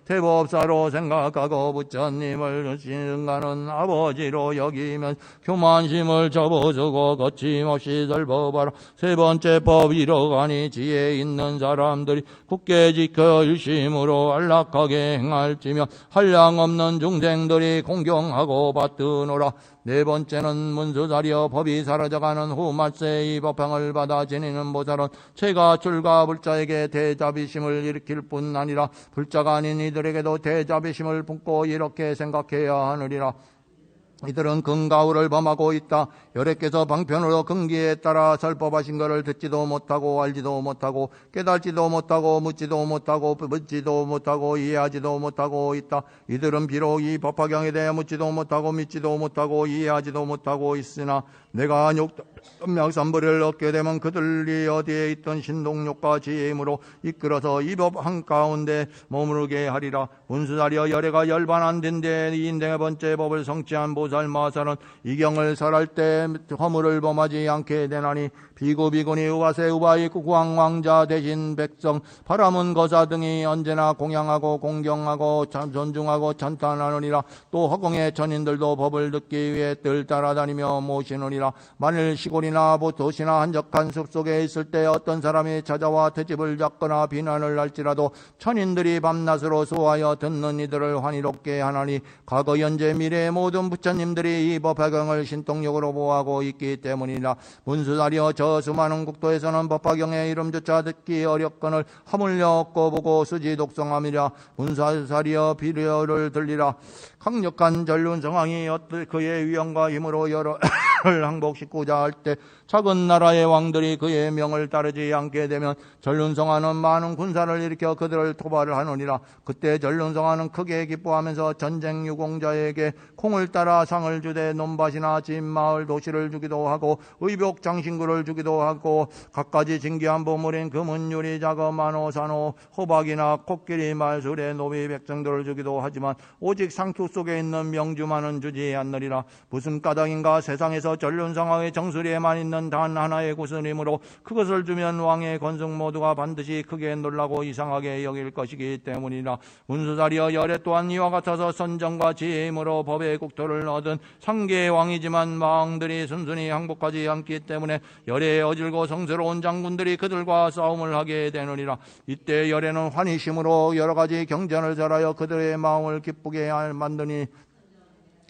대법사로 생각하고 부처님을 신가는 아버지로 여기면 교만심을 접어주고 거침없이 설법하라. 세 번째 법 이러가니 지혜 있는 사람들이 굳게 지켜 일심으로 안락하게 행할지며 한량 없는 중생들이 공경하고 받드노라. 네 번째는 문수자리여 법이 사라져가는 후 말세 이 법향을 받아 지니는 보살은 체가 출가 불자에게 대자비심을 일으킬 뿐 아니라 불자가 아닌 이들에게도 대자비심을 품고 이렇게 생각해야 하느니라. 이들은 금가우를 범하고 있다. 여래께서 방편으로 금기에 따라 설법하신 것을 듣지도 못하고 알지도 못하고 깨달지도 못하고 묻지도 못하고 묻지도 못하고 이해하지도 못하고 있다. 이들은 비록 이 법화경에 대해 묻지도 못하고 믿지도 못하고 이해하지도 못하고 있으나 내가 명삼불을 얻게 되면 그들이 어디에 있던 신동욕과 지혜임으로 이끌어서 이 법 한가운데 머무르게 하리라. 문수자리여 열애가 열반 된데 이 네 번째 법을 성취한 보살마살은 이 경을 설할 때 허물을 범하지 않게 되나니 비구 비구니 우바세 우바이 국왕 왕자 대신 백성 바라문 거사 등이 언제나 공양하고 공경하고 존중하고 찬탄하느니라. 또 허공의 천인들도 법을 듣기 위해 뜰 따라다니며 모시느니라. 만일 시골이나 도시나 한적한 숲속에 있을 때 어떤 사람이 찾아와 트집을 잡거나 비난을 할지라도 천인들이 밤낮으로 수하여 듣는 이들을 환희롭게 하나니 과거 현재 미래의 모든 부처님들이 이 법화경을 신통력으로 보호하고 있기 때문이라. 문수자리여 저 수많은 국토에서는 법화경의 이름조차 듣기 어렵거늘 하물며 얻고 보고 수지 독성함이라. 문수자리여 비료를 들리라. 강력한 전륜 상황이 그의 위엄과 힘으로 여러 항복시키고자 할 때 작은 나라의 왕들이 그의 명을 따르지 않게 되면 전륜성하는 많은 군사를 일으켜 그들을 토발을 하느니라. 그때 전륜성하는 크게 기뻐하면서 전쟁 유공자에게 콩을 따라 상을 주되 논밭이나 집, 마을, 도시를 주기도 하고 의복, 장신구를 주기도 하고 갖가지 진귀한 보물인 금은, 유리, 자금, 만호, 산호, 호박이나 코끼리, 말술의 노비 백성들을 주기도 하지만 오직 상투 속에 있는 명주만은 주지 않느리라. 무슨 까닭인가 세상에서 전륜성왕의 정수리에만 있는 단 하나의 구슬이므로 그것을 주면 왕의 권승 모두가 반드시 크게 놀라고 이상하게 여길 것이기 때문이라. 문수자리여 열애 또한 이와 같아서 선정과 지혜임으로 법의 국토를 얻은 상계의 왕이지만 왕들이 순순히 항복하지 않기 때문에 열애에 어질고 성스러운 장군들이 그들과 싸움을 하게 되느니라. 이때 열애는 환희심으로 여러가지 경전을 절하여 그들의 마음을 기쁘게 만드니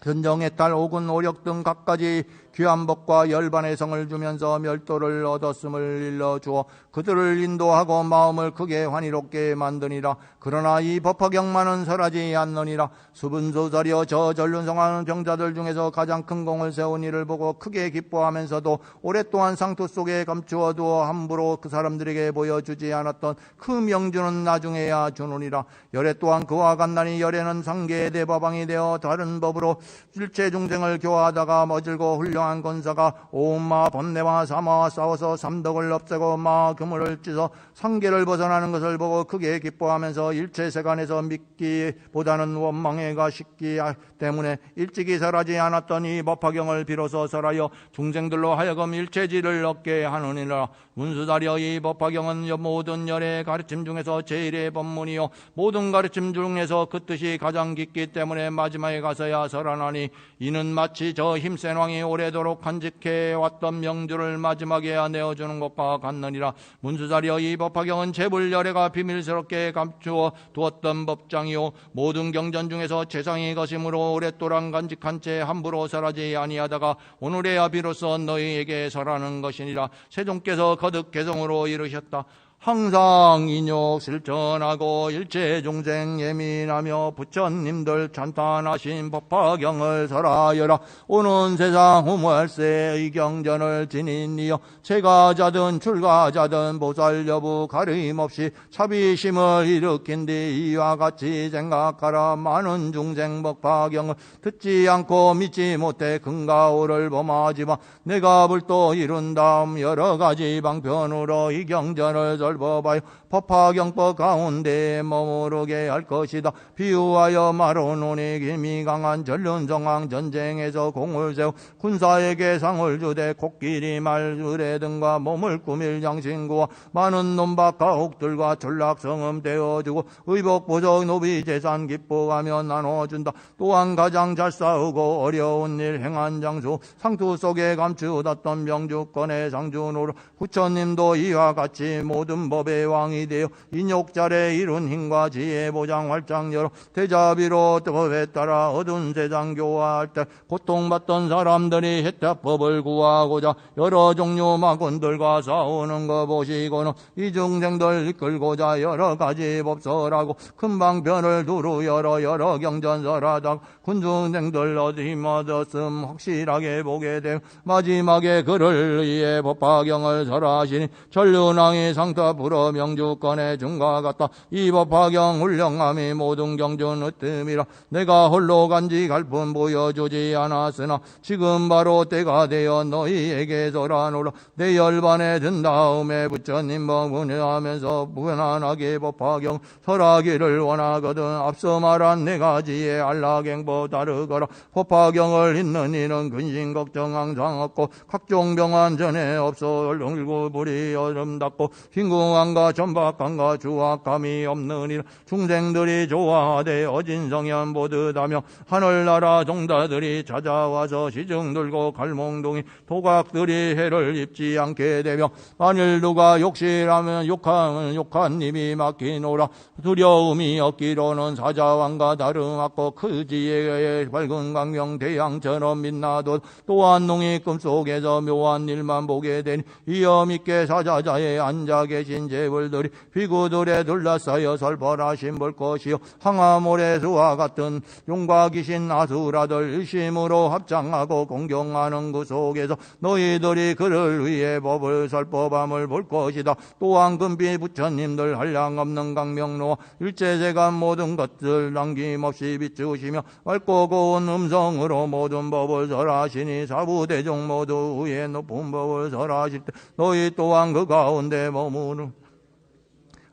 견정의 딸, 오군, 오력 등 각가지 귀한 법과 열반의 성을 주면서 멸도를 얻었음을 일러주어 그들을 인도하고 마음을 크게 환희롭게 만드니라. 그러나 이 법화경만은 설하지 않느니라. 수분소설이여 저 전륜성하는 병자들 중에서 가장 큰 공을 세운 이를 보고 크게 기뻐하면서도 오랫동안 상투 속에 감추어 두어 함부로 그 사람들에게 보여주지 않았던 그 명주는 나중에야 주느니라. 열애 또한 그와 같나니 열애는 상계의 대법왕이 되어 다른 법으로 일체 중생을 교화하다가 머질고 훌륭한 권사가 오마 번뇌와 사마와 싸워서 삼덕을 없애고 마 그물을 찢어 상계를 벗어나는 것을 보고 크게 기뻐하면서 일체 세간에서 믿기보다는 원망해가 쉽기 때문에 일찍이 설하지 않았던 이 법화경을 비로소 설하여 중생들로 하여금 일체지를 얻게 하느니라. 문수다리여, 이 법화경은 모든 열의 가르침 중에서 제일의 법문이요 모든 가르침 중에서 그 뜻이 가장 깊기 때문에 마지막에 가서야 설하나니, 이는 마치 저 힘센 왕이 오래도록 간직해 왔던 명주를 마지막에야 내어주는 것과 같느니라. 문수다리여, 이 법화경은 재불열애가 비밀스럽게 감추어 두었던 법장이요 모든 경전 중에서 최상의 것이므로 오랫동안 간직한 채 함부로 설하지 아니하다가 오늘에야 비로소 너희에게 설하는 것이니라. 세종께서 거듭 개성으로 이르셨다. 항상 인욕 실천하고 일체 중생 예민하며 부처님들 찬탄하신 법화경을 설하여라. 오는 세상 후무할세의 경전을 지니니여 제가자든 출가자든 보살여부 가림없이 차비심을 일으킨 뒤 이와 같이 생각하라. 많은 중생 법화경을 듣지 않고 믿지 못해 근가오를 범하지만 내가 불도 이룬 다음 여러 가지 방편으로 이 경전을 설법하여 법화경법 가운데 머무르게 할 것이다. 비유하여 말하노니, 힘이 강한 전륜성왕 전쟁에서 공을 세우 군사에게 상을 주되 코끼리 말 의뢰 등과 몸을 꾸밀 장신구와 많은 논밭 가옥들과 전락성음 되어주고 의복 보석 노비 재산 기뻐하며 나눠준다. 또한 가장 잘 싸우고 어려운 일 행한 장수 상투 속에 감추었던 명주권의 상주노로 부처님도 이와 같이 모든 법의 왕이 되어 인욕자래 이룬 힘과 지혜 보장 활짝 열어 대자비로 법에 따라 얻은 세상 교화할 때 고통받던 사람들이 혜택법을 구하고자 여러 종류 마군들과 싸우는 거 보시고는 이 중생들 이끌고자 여러 가지 법설하고 큰 방편을 두루 여러 경전설하다 군중생들 힘 얻었음 확실하게 보게 되고 마지막에 그를 위해 법화경을 설하시니 전륜왕이 상타 불어 명주권의 중과 같다. 이 법화경 훌륭함이 모든 경전 으뜸이라. 내가 홀로 간직할 뿐 보여주지 않았으나 지금 바로 때가 되어 너희에게 설하노라. 내 열반에 든 다음에 부처님 법문하면서 무난하게 법화경 설하기를 원하거든 앞서 말한 네 가지의 안락행보 다르거라. 법화경을 읽는 이는 근심 걱정 항상 없고 각종 병환 전에 없어 얼굴 불이 아름답고 흰궁함과 전박함과 주악감이 없느니라. 중생들이 좋아하되 어진성현 보듯하며 하늘나라 종다들이 찾아와서 시중 들고 갈몽동이 도각들이 해를 입지 않게 되며 만일 누가 욕실하면 욕한 입이 막히노라. 두려움이 없기로는 사자왕과 다름없고 그 지혜의 밝은 광명 대양처럼 빛나도 또한 농이 꿈속에서 묘한 일만 보게 되니 이어 믿게 사자자에 앉아 계신 제불들이 비구들에 둘러싸여 설벌하신 볼 것이요 항아모래수와 같은 용과 귀신 아수라들 일심으로 합장하고 공경하는 그 속에서 너희들이 그를 위해 법을 설법함을 볼 것이다. 또한 금비 부처님들 한량없는 강명로와 일체세간 모든 것들 남김없이 비추시며 맑고 고운 음성으로 모든 법을 설하시니 사부대중 모두 위에 높은 법을 설하실 때 너희 또한 그 가운데 머무르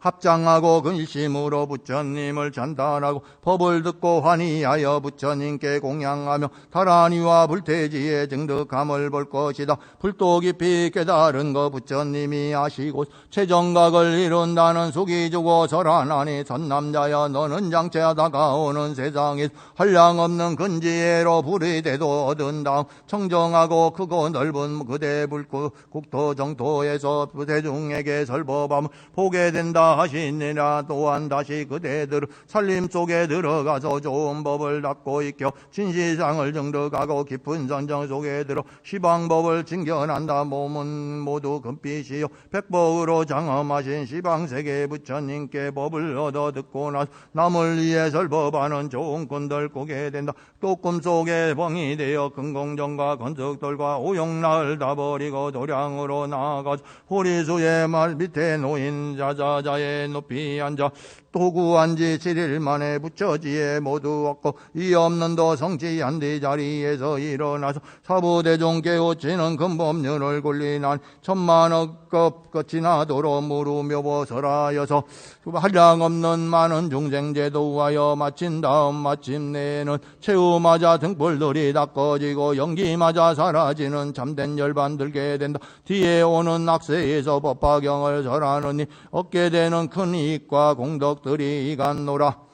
합장하고 근심으로 부처님을 찬탄하고 법을 듣고 환희하여 부처님께 공양하며 다란이와 불태지의 증득함을 볼 것이다. 불도 깊이 깨달은 거 부처님이 아시고 최정각을 이룬다는 속이 주고 설하나니 선남자여 너는 장차 다가오는 세상에 한량없는 근지혜로 불이 되도 얻은 다음 청정하고 크고 넓은 그대 불국토 정토에서 대중에게 설법함을 보게 된다 하시니라. 또한 다시 그대들 살림 속에 들어가서 좋은 법을 닦고 익혀 진시상을 증득하고 깊은 선정 속에 들어 시방법을 징견한다. 몸은 모두 금빛이요 백법으로 장엄하신 시방세계 부처님께 법을 얻어 듣고 나서 남을 위해 설법하는 좋은 꾼들 꾸게 된다. 또 꿈속에 병이 되어 근공정과 건석들과 오용락을 다 버리고 도량으로 나아가서 호리수의 말 밑에 놓인 자자자의 높이 앉아 도구한 지 7일 만에 부처지에 모두 왔고 이 없는도 성취한 뒤 자리에서 일어나서 사부대종 깨우치는 근법륜을 굴리난 천만억급 끝이 나도록 무르며 보설하여서 한량없는 많은 중생제도 우하여 마친 다음 마침내에는 최후마자 등불들이 다 꺼지고 연기마자 사라지는 참된 열반 들게 된다. 뒤에 오는 악세에서 법화경을 절하느니 얻게 되는 큰 이익과 공덕들이 이간노라.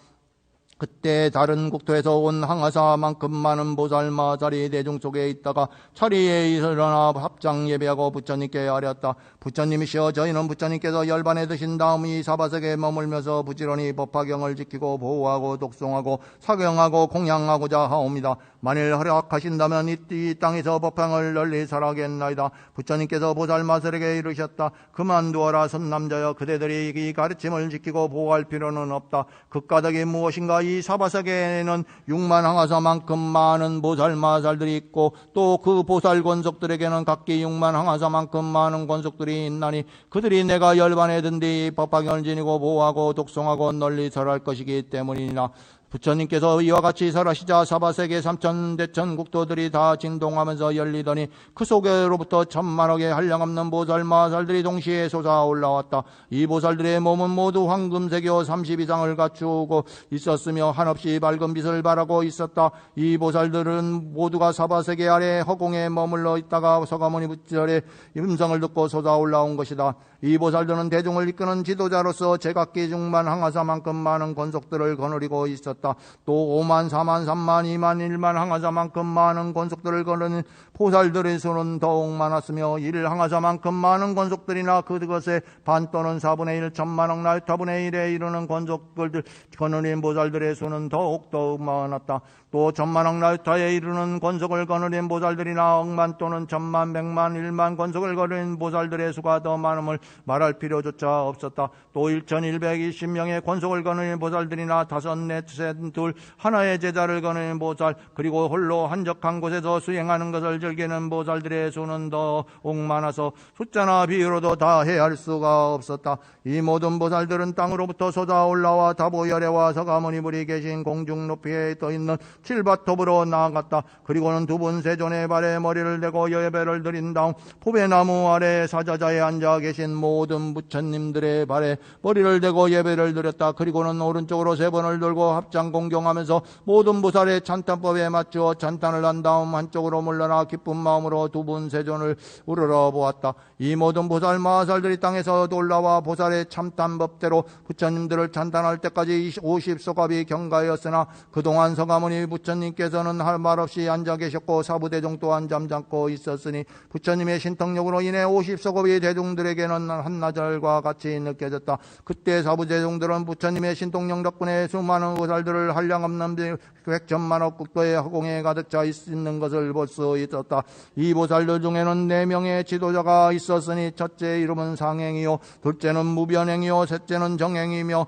그때 다른 국토에서 온 항아사만큼 많은 보살마살이 대중 속에 있다가 자리에 일어나 합장 예배하고 부처님께 아뢰었다. 부처님이시여, 저희는 부처님께서 열반에 드신 다음 이 사바석에 머물면서 부지런히 법화경을 지키고 보호하고 독송하고 사경하고 공양하고자 하옵니다. 만일 허락하신다면 이 땅에서 법황을 널리 설하겠나이다. 부처님께서 보살마살에게 이르셨다. 그만두어라 선남자여, 그대들이 이 가르침을 지키고 보호할 필요는 없다. 그 까닭이 무엇인가? 이 사바석에는 6만 항아사만큼 많은 보살마살들이 있고 또 그 보살 권속들에게는 각기 6만 항아사만큼 많은 권속들이 있나니 그들이 내가 열반에 든 뒤 법화경을 지니고 보호하고 독송하고 널리 설할 것이기 때문이나. 부처님께서 이와 같이 설하시자 사바세계 3천대천 국토들이 다 진동하면서 열리더니 그 속에로부터 천만억의 한량없는 보살마살들이 동시에 솟아 올라왔다. 이 보살들의 몸은 모두 황금색이요 30 이상을 갖추고 있었으며 한없이 밝은 빛을 발하고 있었다. 이 보살들은 모두가 사바세계 아래 허공에 머물러 있다가 서가모니 부처의 음성을 듣고 솟아 올라온 것이다. 이 보살들은 대중을 이끄는 지도자로서 제각기 6만 항아사만큼 많은 권속들을 거느리고 있었다. 또 5만, 4만, 3만, 2만, 1만 항아사만큼 많은 권속들을 거느린 보살들의 수는 더욱 많았으며 1 항아사만큼 많은 권속들이나 그것의 반 또는 4분의 1, 천만억 나이타분의 1에 이르는 권속들을 거느린 보살들의 수는 더욱 많았다. 또 천만억 나이타에 이르는 권속을 거느린 보살들이나 억만 또는 천만, 백만, 1만 권속을 거느린 보살들의 수가 더 많음을 말할 필요조차 없었다. 또 1120명의 권속을 거느린 보살들이나 5, 4, 3, 2 하나의 제자를 거느린 보살, 그리고 홀로 한적한 곳에서 수행하는 것을 즐기는 보살들의 수는 더욱 많아서 숫자나 비유로도 다 헤아릴 수가 없었다. 이 모든 보살들은 땅으로부터 솟아 올라와 다보열애와 서가모니불이 계신 공중 높이에 떠있는 칠밭톱으로 나아갔다. 그리고는 두 분 세존의 발에 머리를 대고 예배를 드린 다음 포배나무 아래 사자자에 앉아 계신 모든 부처님들의 발에 머리를 대고 예배를 드렸다. 그리고는 오른쪽으로 3번을 돌고 합장 공경하면서 모든 보살의 찬탄법에 맞추어 찬탄을 한 다음 한쪽으로 물러나 기쁜 마음으로 두 분 세존을 우러러 보았다. 이 모든 보살 마살들이 땅에서 올라와 보살의 참탄법대로 부처님들을 찬탄할 때까지 50소갑이 경가하였으나 그동안 서가모니 부처님께서는 할 말 없이 앉아 계셨고 사부대종 또한 잠잠고 있었으니 부처님의 신통력으로 인해 50소갑이 대중들에게는 한나절과 같이 느껴졌다. 그때 사부대종들은 부처님의 신통력 덕분에 수많은 보살들을 한량없는 백천만억 국토의 허공에 가득 차 있는 것을 볼 수 있었다. 이 보살들 중에는 4명의 지도자가 있었으니 첫째 이름은 상행이요, 둘째는 무변행이요, 셋째는 정행이며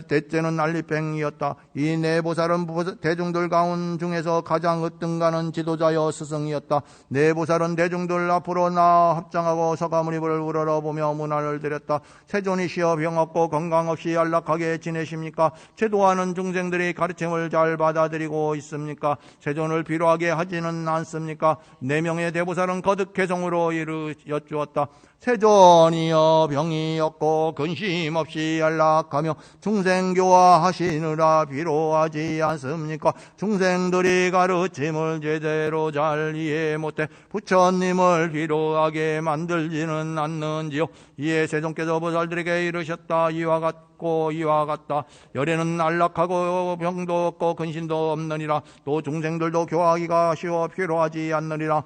넷째는 난리팽이었다. 이 4보살은 대중들 가운 중에서 가장 으뜸가는 지도자여 스승이었다. 4보살은 대중들 앞으로 나아 합장하고 서가모니불을 우러러보며 문안을 드렸다. 세존이시여, 병없고 건강 없이 안락하게 지내십니까? 제도하는 중생들이 가르침을 잘 받아들이고 있습니까? 세존을 비로하게 하지는 않습니까? 4명의 대보살은 거듭 개성으로 여쭈었다. 세존이여, 병이 없고 근심 없이 안락하며 중생교화하시느라 비로하지 않습니까? 중생들이 가르침을 제대로 잘 이해 못해 부처님을 비로하게 만들지는 않는지요? 이에 세존께서 보살들에게 이르셨다. 이와 같다. 열에는 안락하고 병도 없고 근심도 없느니라. 또 중생들도 교화하기가 쉬워 필요하지 않느니라.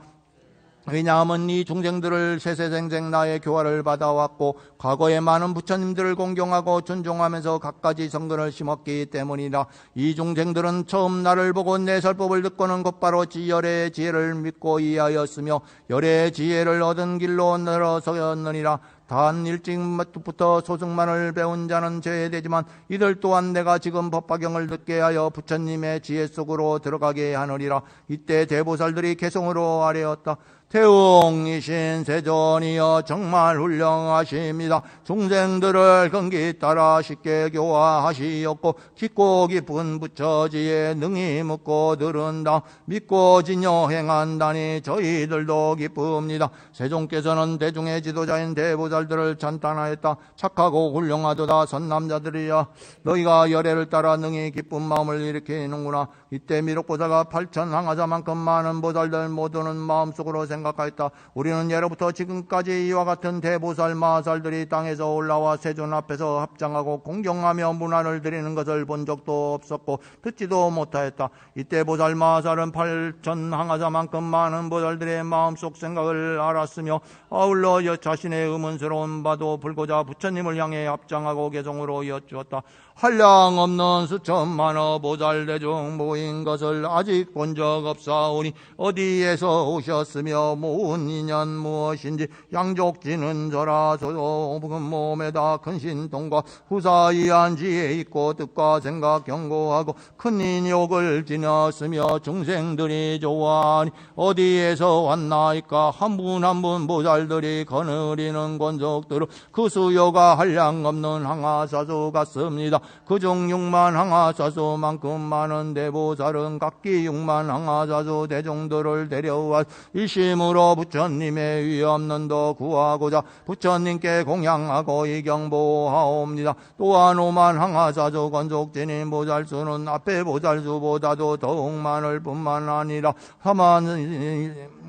왜냐하면 이 중생들을 세세생생 나의 교화를 받아왔고 과거에 많은 부처님들을 공경하고 존중하면서 갖가지 성근을 심었기 때문이라. 이 중생들은 처음 나를 보고 내 설법을 듣고는 곧바로 열의 지혜를 믿고 이해하였으며 열의 지혜를 얻은 길로 늘어서였느니라. 단 일찍부터 소승만을 배운 자는 제외되지만 이들 또한 내가 지금 법화경을 듣게 하여 부처님의 지혜 속으로 들어가게 하느니라. 이때 대보살들이 개성으로 아뢰었다. 태웅이신 세존이여 정말 훌륭하십니다. 중생들을 근기 따라 쉽게 교화하시었고 깊고 깊은 부처지에 능히 묻고 들은다 믿고 진여 행한다니 저희들도 기쁩니다. 세존께서는 대중의 지도자인 대보살들을 찬탄하였다. 착하고 훌륭하도다 선남자들이여 너희가 열애를 따라 능히 기쁜 마음을 일으키는구나. 이때 미륵보살과 8천 항아자만큼 많은 보살들 모두는 마음속으로 생각하였다. 우리는 예로부터 지금까지 이와 같은 대보살 마살들이 땅에서 올라와 세존 앞에서 합장하고 공경하며 문화를 드리는 것을 본 적도 없었고 듣지도 못하였다. 이때 보살 마살은 8천 항아자만큼 많은 보살들의 마음속 생각을 알았으며 아울러 자신의 의문스러운 바도 불고자 부처님을 향해 합장하고 개성으로 여쭈었다. 한량없는 수천만여 보살대중 모인 것을 아직 본 적 없사오니 어디에서 오셨으며 모은 인연 무엇인지 양족지는 저라서도 몸에다 큰 신통과 후사이한 지혜 있고 뜻과 생각 경고하고 큰 인욕을 지녔으며 중생들이 좋아하니 어디에서 왔나이까. 한 분 한 분 보살들이 거느리는 권속들은 그 수요가 한량없는 항아사수 같습니다. 그중 6만 항아사수만큼 많은 대보살은 각기 6만 항아사수 대중들을 데려와 일심으로 부처님의 위엄는 더 구하고자 부처님께 공양하고 이경보하옵니다. 또한 5만 항아사수 권속진인 보살수는 앞에 보살수보다도 더욱 많을 뿐만 아니라 3만,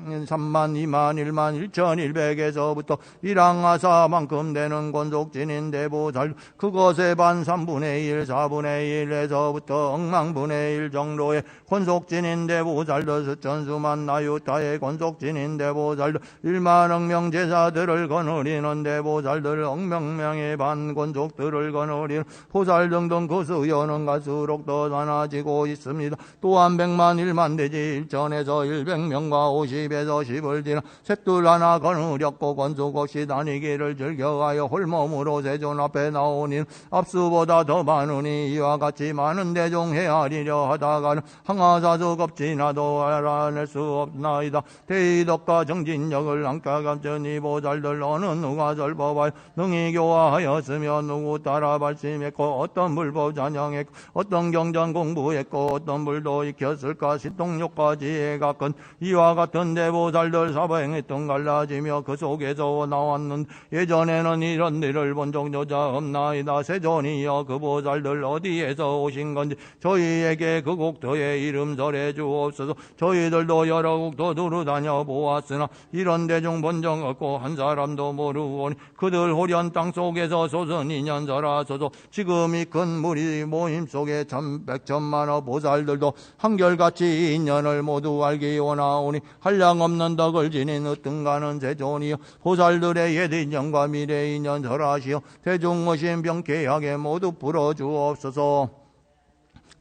2만, 1만 1,100에서부터 1항아사만큼 되는 권속진인 대보살 그것의 반 3분의 1, 4분의 1에서부터 억만분의 1 정도의 권속진인 대보살들 수천수만 나유타의 권속진인 대보살들 1만 억명 제사들을 거느리는 대보살들 억명명의 반 권속들을 거느리는 보살 등등 그 수요는 갈수록 더 많아지고 있습니다. 또한 100만 1만 되지 1천에서 100명과 50에서 10을 지나 셋둘 하나 거느렸고 권속 없이 다니기를 즐겨하여 홀몸으로 세존 앞에 나오니 앞수보다 더 많으니 이와 같이 많은 대중 헤아리려 하다가는 항아사수 겁지나도 알아낼 수 없나이다. 대의덕과 정진력을 안가감전이 보살들 어느 누가 설법하여 능히 교화하였으며 누구 따라 발심했고 어떤 불법 잔영했고 어떤 경전 공부했고 어떤 불도 익혔을까. 신통력과 지혜가 큰 이와 같은 대보살들 사바행했던 갈라지며 그 속에서 나왔는 예전에는 이런 일을 본 적조차 없나이다. 세존이여 그 보살들 어디에서 오신 건지 저희에게 그 국토의 이름 설해 주옵소서. 저희들도 여러 국토 두루다녀 보았으나 이런 대중 본 적 없고 한 사람도 모르오니 그들 호련 땅속에서 솟은 인연설하소서. 지금 이 큰 무리 모임 속에 천백천만여 보살들도 한결같이 인연을 모두 알기 원하오니 한량없는 덕을 지닌 으뜸가는 세존이여 보살들의 옛 인연과 미래 인연 설하시어 대중의심 병쾌하게 모두 풀어주옵소서.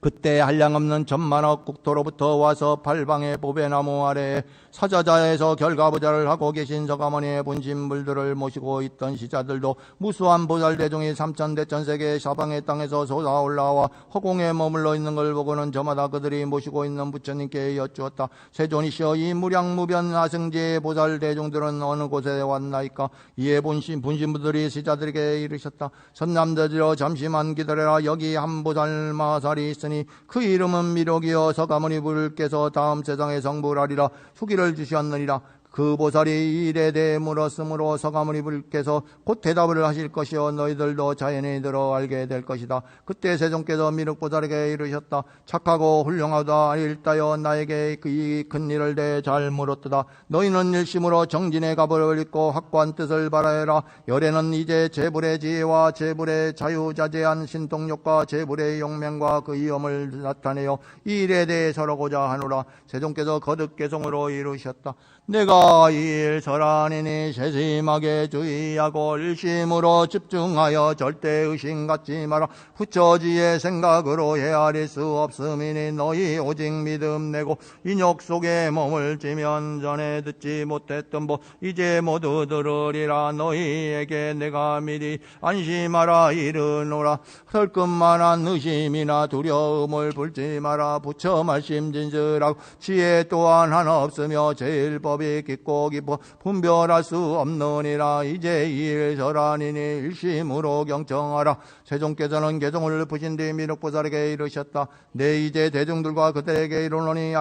그때 한량없는 천만억 국토로부터 와서 팔방의 보배나무 아래에 사자자에서 결가부자를 하고 계신 서가모니의 본신물들을 모시고 있던 시자들도 무수한 보살대중이 3천대천세계 사방의 땅에서 솟아올라와 허공에 머물러 있는 걸 보고는 저마다 그들이 모시고 있는 부처님께 여쭈었다. 세존이시여 이 무량무변 아승지의 보살대중들은 어느 곳에 왔나이까. 이에 본신부들이 시자들에게 이르셨다. 선남자들여 잠시만 기다려라. 여기 한 보살 마살이 있으니 그 이름은 미륵이여 서가모니 부르께서 다음 세상에 성불하리라 후기를 주셨느니라. 그 보살이 일에 대해 물었으므로 서가모니 부르께서 곧 대답을 하실 것이요 너희들도 자연히 들어 알게 될 것이다. 그때 세존께서 미륵보살에게 이르셨다. 착하고 훌륭하다 일다여 나에게 이 큰 일을 대해 잘 물었도다. 너희는 일심으로 정진의 갑을 입고 확고한 뜻을 바라해라. 열애는 이제 재불의 지혜와 재불의 자유자재한 신통력과 재불의 용맹과 그 위엄을 나타내어 이 일에 대해 설하고자 하노라. 세존께서 거듭 개성으로 이르셨다. 내가 이 일 설하니니 세심하게 주의하고 일심으로 집중하여 절대 의심 갖지 마라. 부처지의 생각으로 헤아릴 수 없음이니 너희 오직 믿음 내고 인욕 속에 몸을 찌면 전에 듣지 못했던 법 이제 모두 들으리라. 너희에게 내가 미리 안심하라 이르노라. 설끝만한 의심이나 두려움을 불지 마라. 부처 말씀 진실하고 지혜 또한 하나 없으며 제일법이 깊고 깊어 분별할 수 없느니라. 이제 일설하니니 일심으로 경청하라. 세종께서는 개종을 푸신 뒤 미륵보살에게 이르셨다. 내 이제 대중들과 그들에게 이르노니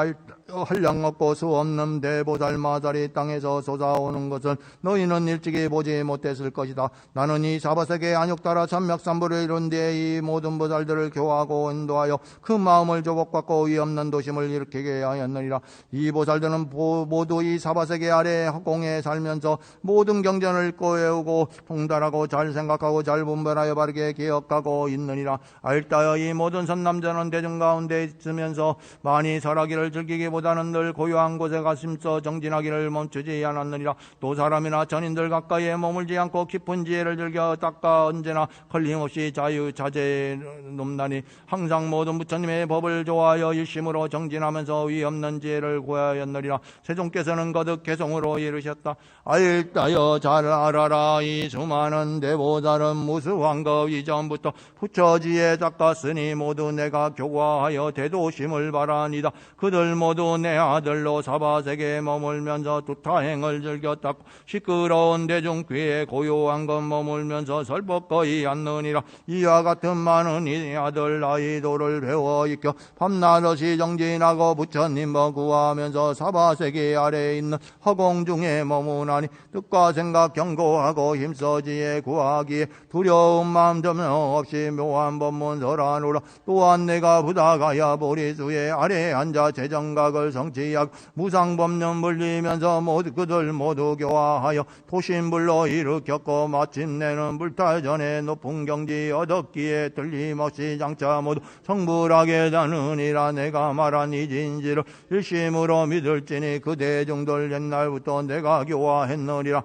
한량없고 수없는 대보살 마살이 땅에서 솟아오는 것을 너희는 일찍이 보지 못했을 것이다. 나는 이 사바세계 안욕따라 천맥삼부를 이룬 뒤에 이 모든 보살들을 교화하고 인도하여 그 마음을 조복받고 위없는 도심을 일으키게 하였느니라. 이 보살들은 모두 이 사바세계 아래 허공에 살면서 모든 경전을 꼬애우고 통달하고 잘 생각하고 잘 분별하여 바르게 기억하고 있느니라. 알다여 이 모든 선남자는 대중 가운데 있으면서 많이 설하기를 즐기기보다는 늘 고요한 곳에 가심서 정진하기를 멈추지 않았느니라. 또 사람이나 전인들 가까이에 머물지 않고 깊은 지혜를 즐겨 닦아 언제나 걸림없이 자유자재 높나니 항상 모든 부처님의 법을 좋아하여 일심으로 정진하면서 위없는 지혜를 구하였느니라. 세종께서는 거듭 개성으로 이르셨다. 알다여 잘 알아라. 이 수많은 대보살은 무수한 것 이전부터 부처지에 닦았으니 모두 내가 교화하여 대도심을 바라니다. 그들 모두 내 아들로 사바세계에 머물면서 두타행을 즐겨 닦고 시끄러운 대중 귀에 고요한 것 머물면서 설법거이 않느니라. 이와 같은 많은 이 아들 아이도를 배워 익혀 밤낮없이 정진하고 부처님과 구하면서 사바세계 아래에 있는 허공 중에 머무나니 뜻과 생각 경고하고 힘써지에 구하기에 두려운 마음 점령 없이 묘한 법문 설하노라. 또한 내가 부다가야 보리수의 아래에 앉아 재정각을 성취하고 무상법륜 물리면서 그들 모두 교화하여 도심불로 일으켰고 마침내는 불탈전에 높은 경지 얻었기에 틀림없이 장차 모두 성불하게 되느니라. 내가 말한 이 진실을 일심으로 믿을지니 그 대중들 옛날부터 내가 교화했느니라.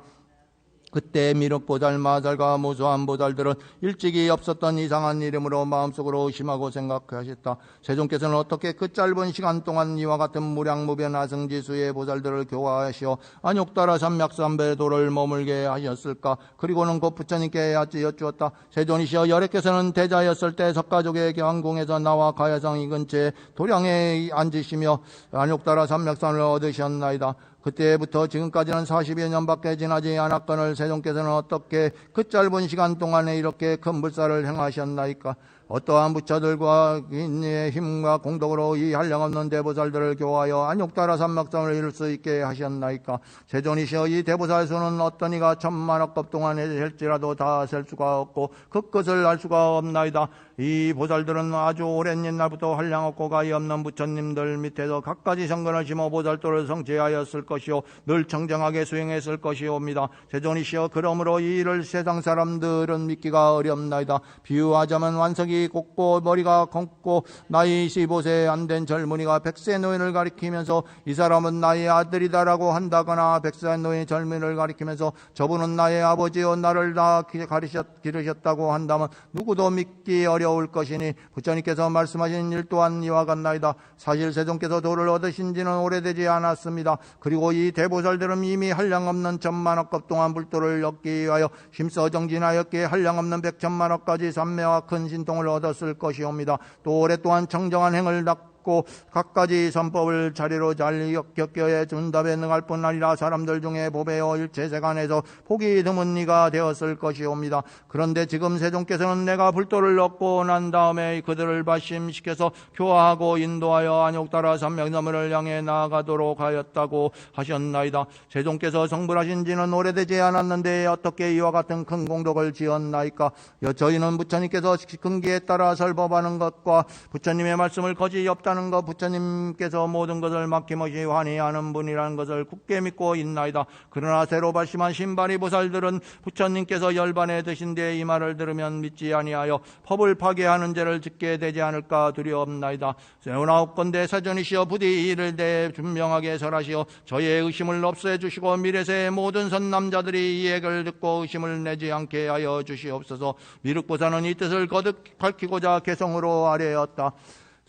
그때 미륵보살 마살과 무수한 보살들은 일찍이 없었던 이상한 이름으로 마음속으로 의심하고 생각하셨다. 세종께서는 어떻게 그 짧은 시간 동안 이와 같은 무량무변 아승지수의 보살들을 교화하시어 안욕따라 삼맥삼배도를 머물게 하셨을까? 그리고는 곧 부처님께 여쭈었다. 세존이시여, 열애께서는 대자였을 때 석가족의 경궁에서 나와 가야성 이 근처에 도량에 앉으시며 안욕따라 삼맥산을 얻으셨나이다. 그때부터 지금까지는 40여 년밖에 지나지 않았거늘 세종께서는 어떻게 그 짧은 시간 동안에 이렇게 큰 불사를 행하셨나이까? 어떠한 부처들과 인의 힘과 공덕으로 이 한량없는 대보살들을 교화하여 안욕따라 삼맥산을 이룰 수 있게 하셨나이까? 세존이시여, 이 대보살 수는 어떤 이가 천만억급 동안에 셀지라도 다 셀 수가 없고 그 끝을 알 수가 없나이다. 이 보살들은 아주 오랜 옛날부터 한량없고 가히 없는 부처님들 밑에서 갖가지 성근을 심어 보살도를 성취하였을 것이요 늘 청정하게 수행했을 것이옵니다. 세존이시여, 그러므로 이 일을 세상 사람들은 믿기가 어렵나이다. 비유하자면 완석이 곱고 머리가 검고 나이 15세 안 된 젊은이가 100세 노인을 가리키면서 이 사람은 나의 아들이다라고 한다거나 100세 노인 젊은이를 가리키면서 저분은 나의 아버지요 나를 다 기르셨다고 한다면 누구도 믿기 어려울 것이니 부처님께서 말씀하신 일 또한 이와 같나이다. 사실 세종께서 도를 얻으신 지는 오래되지 않았습니다. 그리고 이 대보살들은 이미 한량없는 천만억급 동안 불도를 얻기 위하여 힘써 정진하였기에 한량없는 100천만억까지 삼매와 큰 신통을 얻었을 것이옵니다. 또 오랫동안 청정한 행을 닦고 갖가지 선법을 자리로 잘 겪게 준답에 능할 뿐 아니라 사람들 중에 보배어 일체세간에서 복이 드문 이가 되었을 것이옵니다. 그런데 지금 세종께서는 내가 불도를 얻고 난 다음에 그들을 발심시켜서 교화하고 인도하여 안욕따라 삼맥섬을 향해 나아가도록 하였다고 하셨나이다. 세종께서 성불하신 지는 오래되지 않았는데 어떻게 이와 같은 큰 공덕을 지었나이까? 저희는 부처님께서 근기에 따라 설법하는 것과 부처님의 말씀을 거짓이 없다는 것, 부처님께서 모든 것을 막힘없이 환희하는 분이라는 것을 굳게 믿고 있나이다. 그러나 새로 발심한 신바리 보살들은 부처님께서 열반에 드신 뒤에 이 말을 들으면 믿지 아니하여 법을 파괴하는 죄를 짓게 되지 않을까 두려움나이다. 세우나옵건대 세존이시여, 부디 이를 대해 분명하게 설하시어 저의 의심을 없애 주시고 미래세의 모든 선남자들이 이 얘기를 듣고 의심을 내지 않게 하여 주시옵소서. 미륵보살은 이 뜻을 거듭 밝히고자 개성으로 아뢰었다.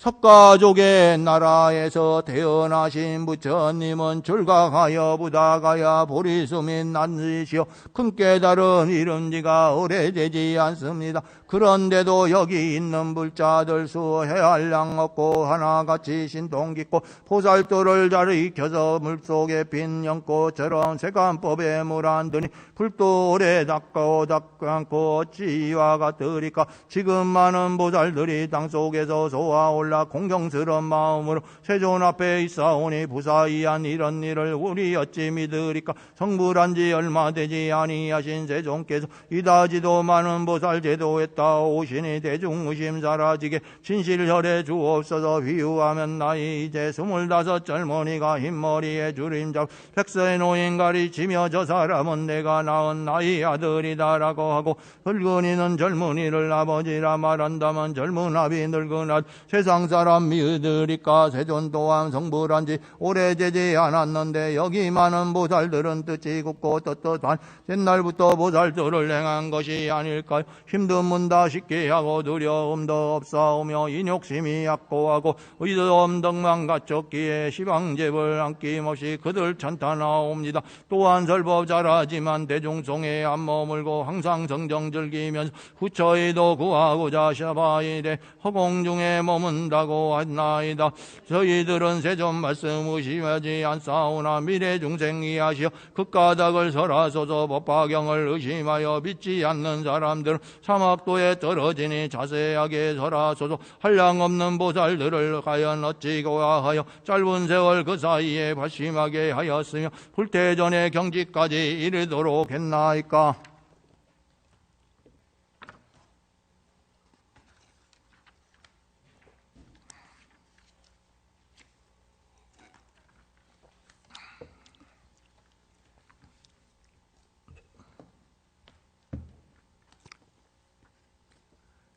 석가족의 나라에서 태어나신 부처님은 출가하여 부다가야 보리수 및 난지시오 큰 깨달은 이른지가 오래되지 않습니다. 그런데도 여기 있는 불자들 수 해할량 없고 하나같이 신통 깊고 보살도를 잘 익혀서 물속에 빈 연꽃처럼 세간법에 물 안 드니 불도 오래 닦고 않고 어찌와 같으리까. 지금 많은 보살들이 땅속에서 솟아올라 공경스러운 마음으로 세존 앞에 있사오니 부사이한 이런 일을 우리 어찌 믿으리까. 성불한지 얼마 되지 아니하신 세존께서 이다지도 많은 보살 제도했다 오시니 대중의심 사라지게 진실혈에 주옵소서. 위유하면 나이 이제 25 젊은이가 흰머리에 주림잡 백서의 노인 가리치며 저 사람은 내가 낳은 나의 아들이다라고 하고 늙은이는 젊은이를 아버지라 말한다면 젊은 아비 늙은 아들 세상 사람 믿으리까. 세존 또한 성불한지 오래되지 않았는데 여기 많은 보살들은 뜻이 굳고 떳떳한 옛날부터 보살들을 행한 것이 아닐까요. 힘도 문다 쉽게 하고 두려움도 없사오며 인욕심이 약고하고 의도 엄덕만 갖췄기에 시방제벌 안김없이 그들 찬탄하옵니다. 또한 설법 잘하지만 대중송에 안 머물고 항상 정정 즐기면서 후처에도 구하고자 샤바이래 허공 중에 머문다고 하나이다. 저희들은 세존 말씀 의심하지 않사오나 미래 중생이 하시어 극가닥을 설하소서. 법화경을 의심하여 믿지 않는 사람들은 사막도에 떨어지니 자세하게 설하소서. 한량없는 보살들을 과연 어찌 고하여 짧은 세월 그 사이에 발심하게 하였으며 불태전의 경지까지 이르도록 했나이까.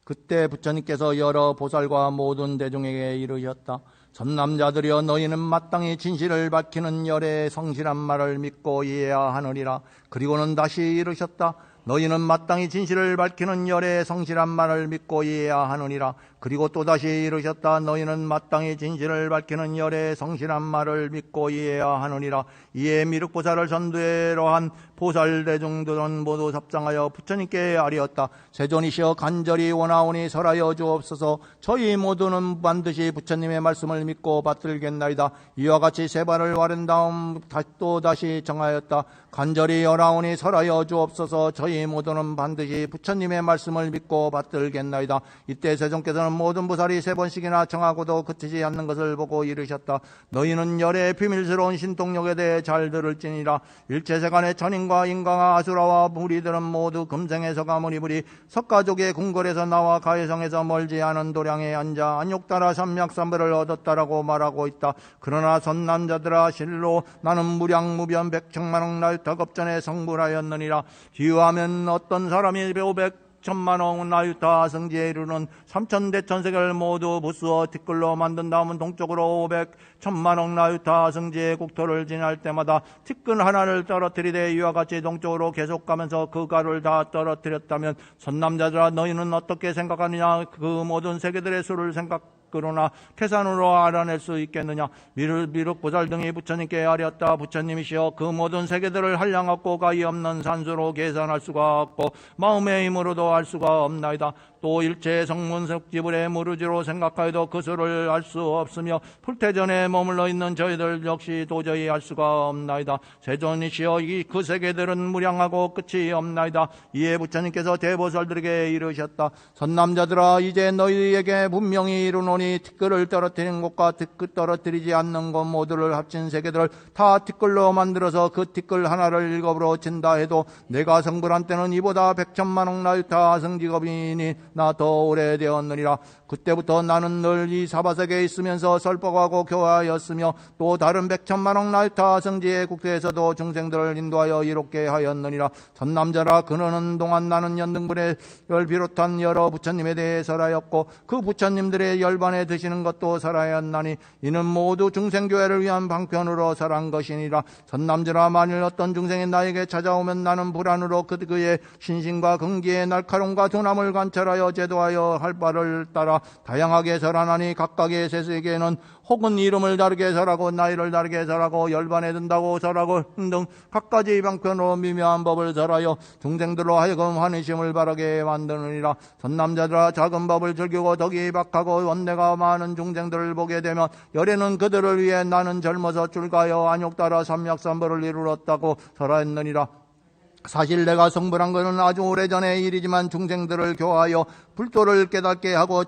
그때 부처님께서 여러 보살과 모든 대중에게 이르셨다. 전남자들이여 너희는 마땅히 진실을 밝히는 열의 성실한 말을 믿고 이해해야 하느니라. 그리고는 다시 이르셨다. 너희는 마땅히 진실을 밝히는 열의 성실한 말을 믿고 이해해야 하느니라. 그리고 또다시 이르셨다. 너희는 마땅히 진실을 밝히는 열의 성실한 말을 믿고 이해해야 하느니라. 이에 미륵보살을 전두회로 한 보살대중들은 모두 합장하여 부처님께 아뢰었다. 세존이시여 간절히 원하오니 설하여 주옵소서. 저희 모두는 반드시 부처님의 말씀을 믿고 받들겠나이다. 이와 같이 세 발을 와른 다음 또 다시 정하였다. 간절히 원하오니 설하여 주옵소서. 저희 모두는 반드시 부처님의 말씀을 믿고 받들겠나이다. 이때 세존께서는 모든 보살이 세 번씩이나 정하고도 그치지 않는 것을 보고 이르셨다. 너희는 열의 비밀스러운 신통력에 대해 잘 들을지니라. 일체세간의 천인과 인강과 아수라와 무리들은 모두 금생에서 가문이부리 석가족의 궁궐에서 나와 가해성에서 멀지 않은 도량에 앉아 안욕따라 삼맥삼배를 얻었다라고 말하고 있다. 그러나 선남자들아 실로 나는 무량무변 백천만억 날 덕업전에 성불하였느니라. 기유하면 어떤 사람이 500천만억 나유타 성지에 이르는 3천대천세계를 모두 부수어 티끌로 만든 다음은 동쪽으로 500천만억 나유타 성지의 국토를 지날 때마다 티끌 하나를 떨어뜨리되 이와 같이 동쪽으로 계속 가면서 그 가루를 다 떨어뜨렸다면 선남자들아 너희는 어떻게 생각하느냐. 그 모든 세계들의 수를 그러나 계산으로 알아낼 수 있겠느냐. 미륵보살 등이 부처님께 아뢰었다. 부처님이시여 그 모든 세계들을 한량 없고 가히 없는 산수로 계산할 수가 없고 마음의 힘으로도 알 수가 없나이다. 또 일체 성문석지불의 무르지로 생각하여도 그 수를 알 수 없으며 불태전에 머물러 있는 저희들 역시 도저히 알 수가 없나이다. 세존이시여 그 세계들은 무량하고 끝이 없나이다. 이에 부처님께서 대보살들에게 이르셨다. 선남자들아 이제 너희에게 분명히 이르노니 티끌을 떨어뜨리는 곳과 티끌 떨어뜨리지 않는 곳 모두를 합친 세계들을 다 티끌로 만들어서 그 티끌 하나를 일곱으로 친다 해도 내가 성불한 때는 이보다 100천만억 나유타 성직업이니 나 더 오래되었느니라. 그때부터 나는 늘 이 사바세계에 있으면서 설법하고 교화하였으며 또 다른 100천만억 나유타 성지의 국토에서도 중생들을 인도하여 이롭게 하였느니라. 전남자라 그러는 동안 나는 연등불을 비롯한 여러 부처님에 대해 설하였고 그 부처님들의 열반에 안에 드시는 것도 살아야하나니 이는 모두 중생교회를 위한 방편으로 설한 것이니라. 선남들아, 만일 어떤 중생이 나에게 찾아오면 나는 불안으로 그의 신신과 근기에 날카로움과 둔함을 관찰하여 제도하여 할 바를 따라 다양하게 설하나니 각각의 세세에게는 혹은 이름을 다르게 설하고 나이를 다르게 설하고 열반에 든다고 설하고 등 각가지 방편으로 미묘한 법을 설하여 중생들로 하여금 환희심을 바라게 만드느니라. 선남자들아, 작은 법을 즐기고 덕이 박하고 원내가 많은 중생들을 보게 되면 열에는 그들을 위해 나는 젊어서 줄가여 안욕 따라 삼약삼벌을 이루었다고 설하였느니라. 사실 내가 성불한 것은 아주 오래전의 일이지만 중생들을 교화하여 불도를 깨닫게 하고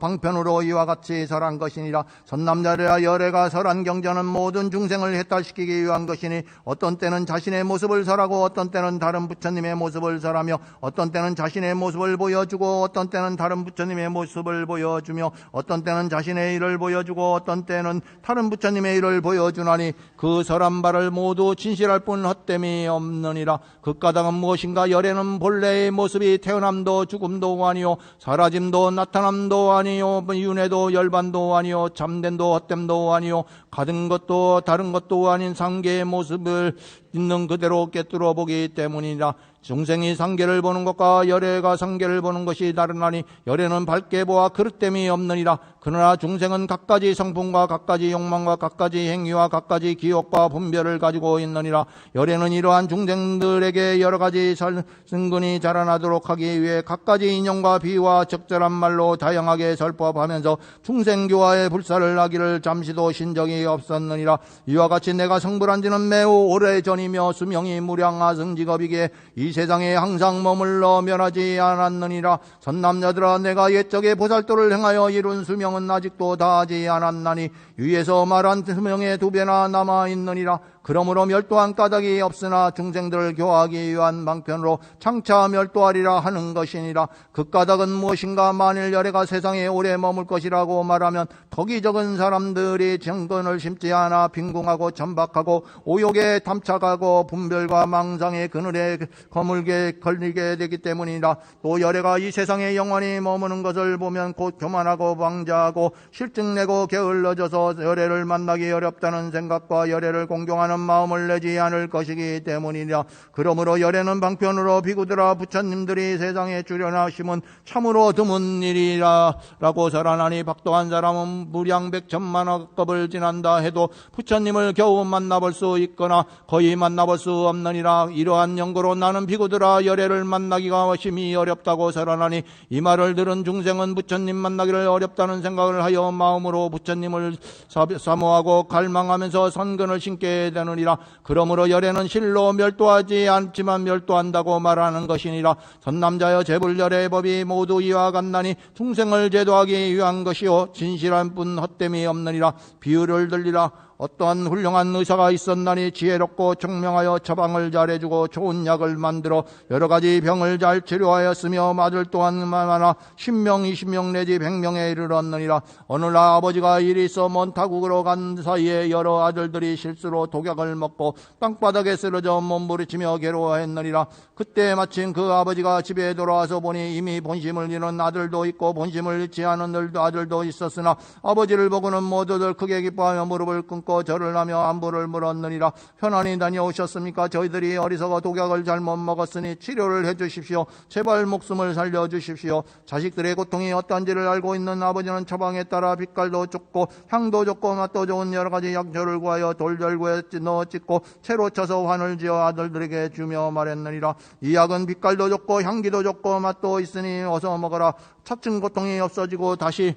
방편으로 이와 같이 설한 것이니라. 선남자들아, 열애가 설한 경전은 모든 중생을 해탈시키기 위한 것이니 어떤 때는 자신의 모습을 설하고 어떤 때는 다른 부처님의 모습을 설하며 어떤 때는 자신의 모습을 보여주고 어떤 때는 다른 부처님의 모습을 보여주며 어떤 때는 자신의 일을 보여주고 어떤 때는 다른 부처님의 일을 보여주나니 그 설한 바를 모두 진실할 뿐 헛됨이 없느니라. 그 까닭은 무엇인가? 열애는 본래의 모습이 태어남도 죽음도 아니요 사라짐도 나타남도 아니요 윤회도 열반도 아니요 참됨도 헛됨도 아니요 같은 것도 다른 것도 아닌 상계의 모습을 있는 그대로 꿰뚫어 보기 때문이라. 중생이 상계를 보는 것과 열애가 상계를 보는 것이 다르나니 열애는 밝게 보아 그릇됨이 없느니라. 그러나 중생은 각가지 성품과 각가지 욕망과 각가지 행위와 각가지 기억과 분별을 가지고 있느니라. 열애는 이러한 중생들에게 여러가지 승근이 자라나도록 하기 위해 각가지 인용과 비유와 적절한 말로 다양하게 설법하면서 중생교화의 불사를 하기를 잠시도 신 적이 없었느니라. 이와 같이 내가 성불한 지는 매우 오래전이며 수명이 무량하승직업이기에 이 세상에 항상 머물러 면하지 않았느니라. 선남자들아, 내가 옛적에 보살도를 행하여 이룬 수명은 아직도 다하지 않았나니 위에서 말한 수명의 2배나 남아있느니라. 그러므로 멸도한 까닭이 없으나 중생들을 교화하기 위한 방편으로 장차 멸도하리라 하는 것이니라. 그 까닭은 무엇인가? 만일 열애가 세상에 오래 머물 것이라고 말하면 덕이 적은 사람들이 정근을 심지 않아 빈궁하고 천박하고 오욕에 탐착하고 분별과 망상의 그늘에 거물게 걸리게 되기 때문이라. 또 열애가 이 세상에 영원히 머무는 것을 보면 곧 교만하고 방자하고 실증내고 게을러져서 열애를 만나기 어렵다는 생각과 열애를 공경하는 마음을 내지 않을 것이기 때문이라. 그러므로 열애는 방편으로 비구들아, 부처님들이 세상에 출현하심은 참으로 드문 일이라 라고 설하나니 박도한 사람은 무량백천만억겁을 지난다 해도 부처님을 겨우 만나볼 수 있거나 거의 만나볼 수 없느니라. 이러한 연고로 나는 비구들아, 열애를 만나기가 심히 어렵다고 설하나니 이 말을 들은 중생은 부처님 만나기를 어렵다는 생각을 하여 마음으로 부처님을 사모하고 갈망하면서 선근을 신게 되느니라. 그러므로 열애는 실로 멸도하지 않지만 멸도한다고 말하는 것이니라. 선남자여, 재불열애의 법이 모두 이와 같나니 중생을 제도하기 위한 것이요 진실한 뿐 헛됨이 없느니라. 비유를 들리라. 어떠한 훌륭한 의사가 있었나니 지혜롭고 총명하여 처방을 잘해주고 좋은 약을 만들어 여러가지 병을 잘 치료하였으며 아들 또한 많아 10명 20명 내지 100명에 이르렀느니라. 어느 날 아버지가 일이 있어 먼 타국으로 간 사이에 여러 아들들이 실수로 독약을 먹고 땅바닥에 쓰러져 몸부리치며 괴로워했느니라. 그때 마침 그 아버지가 집에 돌아와서 보니 이미 본심을 잃은 아들도 있고 본심을 잃지 않은 아들도 있었으나 아버지를 보고는 모두들 크게 기뻐하며 무릎을 꿇고 절을 하며 안부를 물었느니라. 편안히 다녀오셨습니까? 저희들이 어리석어 독약을 잘못 먹었으니 치료를 해주십시오. 제발 목숨을 살려주십시오. 자식들의 고통이 어떤지를 알고 있는 아버지는 처방에 따라 빛깔도 좋고 향도 좋고 맛도 좋은 여러가지 약초를 구하여 돌절구에 넣어 찢고 채로 쳐서 환을 지어 아들들에게 주며 말했느니라. 이 약은 빛깔도 좋고 향기도 좋고 맛도 있으니 어서 먹어라. 차츰 고통이 없어지고 다시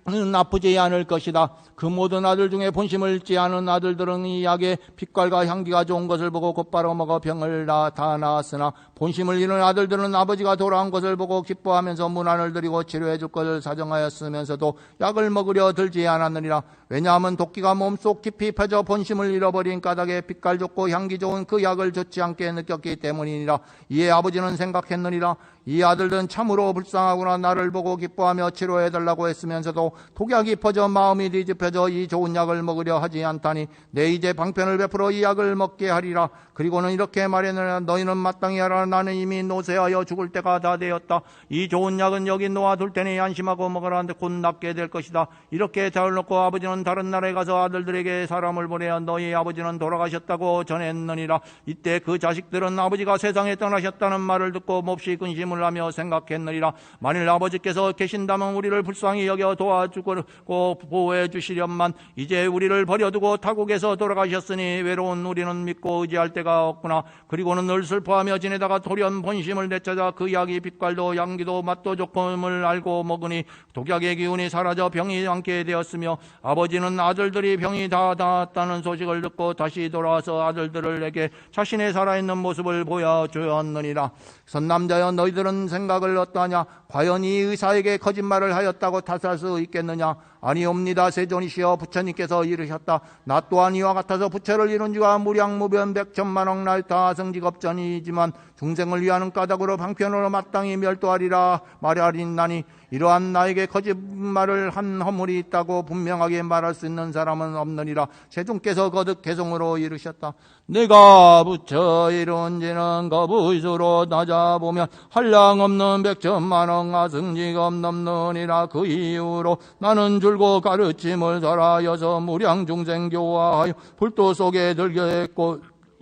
나쁘지 않을 것이다. 그 모든 아들 중에 본심을 잃지 않은 아들들은 이 약의 빛깔과 향기가 좋은 것을 보고 곧바로 먹어 병을 다 나았으나 본심을 잃은 아들들은 아버지가 돌아온 것을 보고 기뻐하면서 문안을 드리고 치료해 줄 것을 사정하였으면서도 약을 먹으려 들지 않았느니라. 왜냐하면 도끼가 몸속 깊이 퍼져 본심을 잃어버린 까닭에 빛깔 좋고 향기 좋은 그 약을 좋지 않게 느꼈기 때문이니라. 이에 아버지는 생각했느니라. 이 아들들은 참으로 불쌍하구나. 나를 보고 기뻐하며 치료해달라고 했으면서도 독약이 퍼져 마음이 뒤집혀져 이 좋은 약을 먹으려 하지 않다니 내 이제 방편을 베풀어 이 약을 먹게 하리라. 그리고는 이렇게 말했느냐 너희는 마땅히 하라. 나는 이미 노쇠하여 죽을 때가 다 되었다. 이 좋은 약은 여기 놓아둘 테니 안심하고 먹으라. 곧 낫게 될 것이다. 이렇게 달놓고 아버지는 다른 나라에 가서 아들들에게 사람을 보내어 너희 아버지는 돌아가셨다고 전했느니라. 이때 그 자식들은 아버지가 세상에 떠나셨다는 말을 듣고 몹시 근심을 하며 생각했느니라. 만일 아버지께서 계신다면 우리를 불쌍히 여겨 도와주고 보호해 주시련만 이제 우리를 버려두고 타국에서 돌아가셨으니 외로운 우리는 믿고 의지할 데가 없구나. 그리고는 늘 슬퍼하며 지내다가 돌연 본심을 되찾아 그 약이 빛깔도 향기도 맛도 좋음을 알고 먹으니 독약의 기운이 사라져 병이 않게 되었으며 아버지는 아들들이 병이 다 나았다는 소식을 듣고 다시 돌아와서 아들들을 내게 자신의 살아있는 모습을 보여주었느니라. 선남자여 너희들은 생각을 어떠하냐? 과연 이 의사에게 거짓말을 하였다고 탓할 수 있겠느냐? 아니옵니다. 세존이시여 부처님께서 이르셨다. 나 또한 이와 같아서 부처를 이룬 지가 무량무변 백천만억 날 다 성직업전이지만 중생을 위하는 까닭으로 방편으로 마땅히 멸도하리라 말하리나니 이러한 나에게 거짓말을 한 허물이 있다고 분명하게 말할 수 있는 사람은 없느니라. 세존께서 거듭 개성으로 이르셨다. 내가 부처 이룬 지는 거부의수로 낮아보면 한량없는 백천만억 아승직업 넘느니라. 그 이후로 나는 줄고 가르침을 설하여서 무량중생 교화하여 불도 속에 들게했고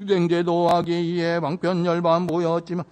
쟁제도 하기 위해 방편열반 보였지만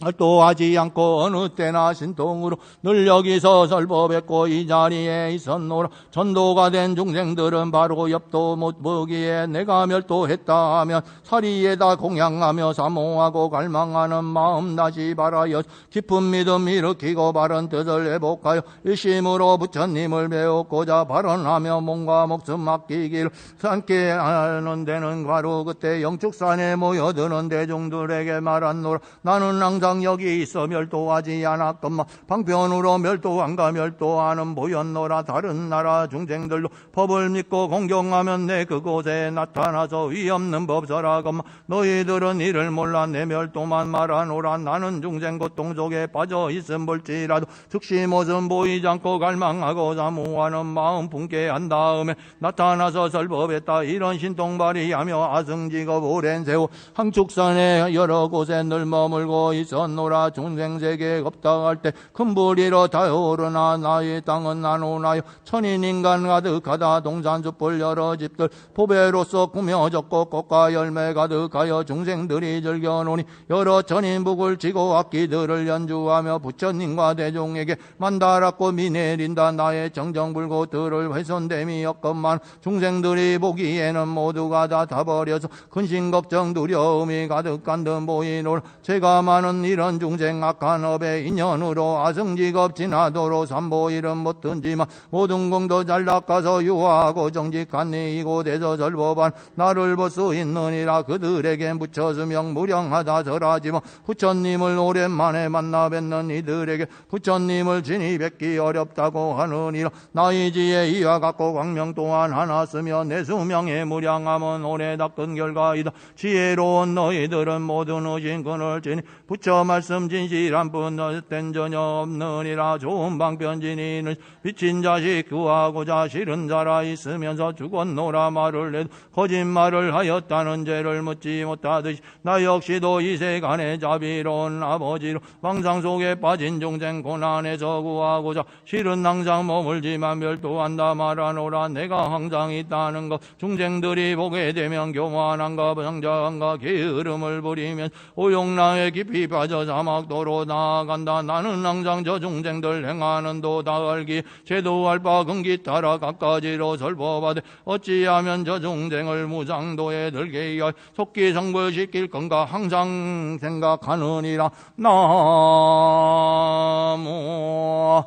활도하지 않고 어느 때나 신통으로 늘 여기서 설법했고 이 자리에 있었노라. 전도가 된 중생들은 바로 엽도 못 보기에 내가 멸도했다 하면 사리에다 공양하며 사모하고 갈망하는 마음 다시 바라여 깊은 믿음 일으키고 바른 뜻을 회복하여 일심으로 부처님을 배웠고자 발언하며 몸과 목숨 맡기기를 삼게 하는 데는 바로 그때 영축산에 모여드는 대중들에게 말한노라. 나는 항상 여기 있어 멸도하지 않았건만 방편으로 멸도한가 멸도하는 보였노라. 다른 나라 중생들도 법을 믿고 공경하면 내 그곳에 나타나서 위없는 법설하건만 너희들은 이를 몰라 내 멸도만 말하노라. 나는 중생 고통 속에 빠져 있음 볼지라도 즉시 모습 보이지 않고 갈망하고 사모하는 마음 품게 한 다음에 나타나서 설법했다. 이런 신통발이하며 아승직업 오랜 세월 항축산에 여러 곳에 늘 머물고 있어 노라. 중생세계에 없다 할 때 큰 불이로 타오르나 나의 땅은 나누나요. 천인인간 가득하다. 동산숲을 여러 집들 보배로서 꾸며졌고 꽃과 열매 가득하여 중생들이 즐겨노니 여러 천인북을 지고 악기들을 연주하며 부처님과 대중에게 만다랗고 미내린다. 나의 정정불고 들을 훼손됨이 없건만 중생들이 보기에는 모두가 다 타버려서 근심걱정 두려움이 가득한 듯 보이노라. 죄가 많은 이런 중생 악한 업의 인연으로 아승직업 진하도로 삼보일은 못든지만 모든 공도 잘 닦아서 유하고 정직한 이곳에서 절법한 나를 볼 수 있느니라. 그들에겐 부처스명 무량하다 절하지만 부처님을 오랜만에 만나 뵙는 이들에게 부처님을 진히 뵙기 어렵다고 하느니라. 나의 지혜 이와 같고 광명 또한 하나 쓰며 내 수명의 무량함은 오래 닦은 결과이다. 지혜로운 너희들은 모든 의심근을 지니 부처 말씀 진실한 분 헛된 전혀 없느니라. 좋은 방편진이는 미친 자식 구하고자 싫은 자라 있으면서 죽었노라 말을 해도 거짓말을 하였다는 죄를 묻지 못하듯이 나 역시도 이 세간의 자비로운 아버지로 망상 속에 빠진 중생 고난에서 구하고자 실은 항상 머물지만 멸도한다 말하노라. 내가 항상 있다는 것 중생들이 보게 되면 교만한가 성장한가 게으름을 부리면 오용나에 깊이 빠져 사막도로 나아간다. 나는 항상 저 중생들 행하는 도다 알기 제도할 바 근기 따라 각가지로 설법하되 어찌하면 저 중생을 무상도에 들게 하여 속기 성불시킬 건가 항상 생각하느니라. 나무